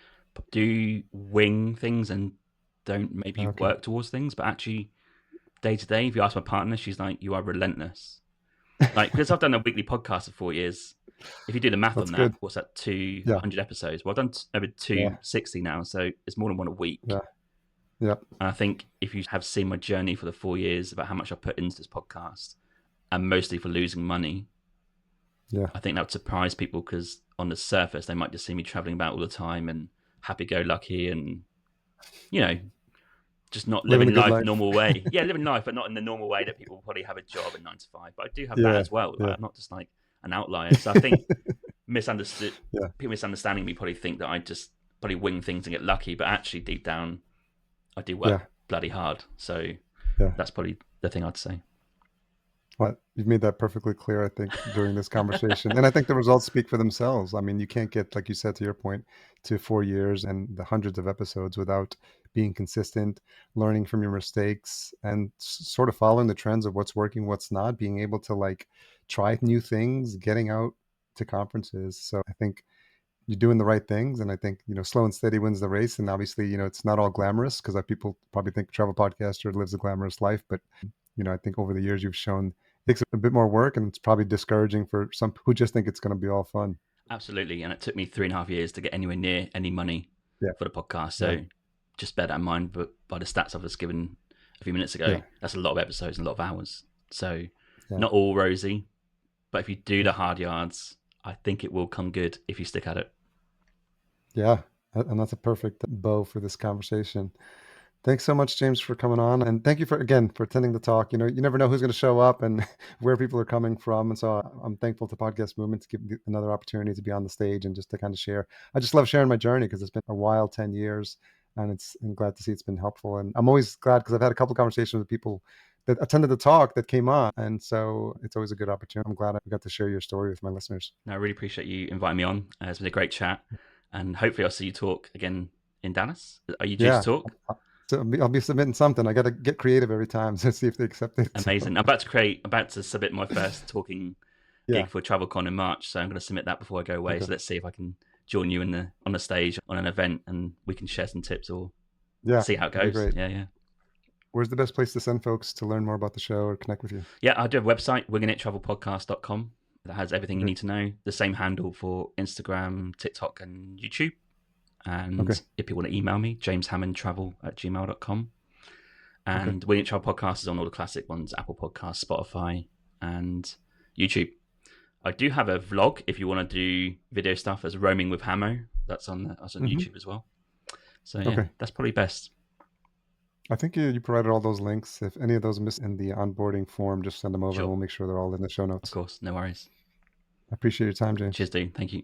[SPEAKER 2] do wing things and don't maybe
[SPEAKER 1] Okay.
[SPEAKER 2] work towards things, but actually, day to day, if you ask my partner, she's like, you are relentless. Like, because I've done a weekly podcast for 4 years. If you do the math
[SPEAKER 1] That's
[SPEAKER 2] on that,
[SPEAKER 1] good.
[SPEAKER 2] what's that,
[SPEAKER 1] Yeah.
[SPEAKER 2] 200 episodes? Well, I've done over
[SPEAKER 1] Yeah.
[SPEAKER 2] 260 now, so it's more than one a week.
[SPEAKER 1] Yeah. Yeah.
[SPEAKER 2] And I think if you have seen my journey for the 4 years about how much I put into this podcast, and mostly for losing money,
[SPEAKER 1] Yeah.
[SPEAKER 2] I think that would surprise people, because on the surface, they might just see me traveling about all the time and happy-go-lucky and, just not
[SPEAKER 1] Living
[SPEAKER 2] living
[SPEAKER 1] a good
[SPEAKER 2] life the
[SPEAKER 1] life.
[SPEAKER 2] normal way. Yeah, living life, but not in the normal way that people probably have a job at 9 to 5. But I do have that
[SPEAKER 1] Yeah.
[SPEAKER 2] as well. Like,
[SPEAKER 1] Yeah.
[SPEAKER 2] I'm not just like an outlier. So I think
[SPEAKER 1] Yeah.
[SPEAKER 2] people misunderstanding me probably think that I just probably wing things and get lucky, but actually deep down, I do work
[SPEAKER 1] Yeah.
[SPEAKER 2] bloody hard. So
[SPEAKER 1] Yeah.
[SPEAKER 2] that's probably the thing I'd say.
[SPEAKER 1] Well, you've made that perfectly clear, I think, during this conversation. And I think the results speak for themselves. I mean, you can't get, like you said, to your point, to 4 years and the hundreds of episodes without being consistent, learning from your mistakes, and sort of following the trends of what's working, what's not, being able to like try new things, getting out to conferences. So I think you're doing the right things. And I think, slow and steady wins the race. And obviously, it's not all glamorous, because people probably think a travel podcaster lives a glamorous life. But, I think over the years you've shown it takes a bit more work, and it's probably discouraging for some who just think it's going to be all fun.
[SPEAKER 2] Absolutely. And it took me 3.5 years to get anywhere near any money
[SPEAKER 1] Yeah.
[SPEAKER 2] for the podcast.
[SPEAKER 1] Yeah.
[SPEAKER 2] So just bear that in mind. But by the stats I've just given a few minutes ago,
[SPEAKER 1] Yeah.
[SPEAKER 2] that's a lot of episodes and a lot of hours. So
[SPEAKER 1] Yeah.
[SPEAKER 2] not all rosy, but if you do the hard yards, I think it will come good if you stick at it.
[SPEAKER 1] Yeah. And that's a perfect bow for this conversation. Thanks so much, James, for coming on. And thank you for attending the talk. You never know who's going to show up and where people are coming from. And so I'm thankful to Podcast Movement to give me another opportunity to be on the stage and just to kind of share. I just love sharing my journey, because it's been a wild 10 years, and I'm glad to see it's been helpful. And I'm always glad, because I've had a couple of conversations with people that attended the talk that came on. And so it's always a good opportunity. I'm glad I got to share your story with my listeners.
[SPEAKER 2] No, I really appreciate you inviting me on. It's been a great chat. And hopefully I'll see you talk again in Dallas. Are you due to talk?
[SPEAKER 1] So I'll be submitting something. I got to get creative every time to see if they accept it.
[SPEAKER 2] Amazing.
[SPEAKER 1] So.
[SPEAKER 2] I'm about to submit my first talking gig for TravelCon in March. So I'm going to submit that before I go away. Okay. So let's see if I can join you on the stage on an event, and we can share some tips or see how it goes.
[SPEAKER 1] Great.
[SPEAKER 2] Yeah.
[SPEAKER 1] Where's the best place to send folks to learn more about the show or connect with you?
[SPEAKER 2] Yeah, I do have a website, wingingittravelpodcast.com. that has everything you
[SPEAKER 1] Okay.
[SPEAKER 2] need to know. The same handle for Instagram, TikTok, and YouTube. And
[SPEAKER 1] Okay.
[SPEAKER 2] if you want to email me, jameshammondtravel@gmail.com.
[SPEAKER 1] Okay.
[SPEAKER 2] And Wing It Travel Podcast is on all the classic ones: Apple Podcasts, Spotify, and YouTube. I do have a vlog if you want to do video stuff as Roaming with Hamo. That's on
[SPEAKER 1] Hmm.
[SPEAKER 2] YouTube as well. So yeah,
[SPEAKER 1] Okay.
[SPEAKER 2] that's probably best.
[SPEAKER 1] I think you provided all those links. If any of those are missed in the onboarding form, just send them over and
[SPEAKER 2] Sure,
[SPEAKER 1] we'll make sure they're all in the show
[SPEAKER 2] of
[SPEAKER 1] notes.
[SPEAKER 2] course, no worries.
[SPEAKER 1] I appreciate your time,
[SPEAKER 2] Cheers,
[SPEAKER 1] James.
[SPEAKER 2] Dean. Thank you.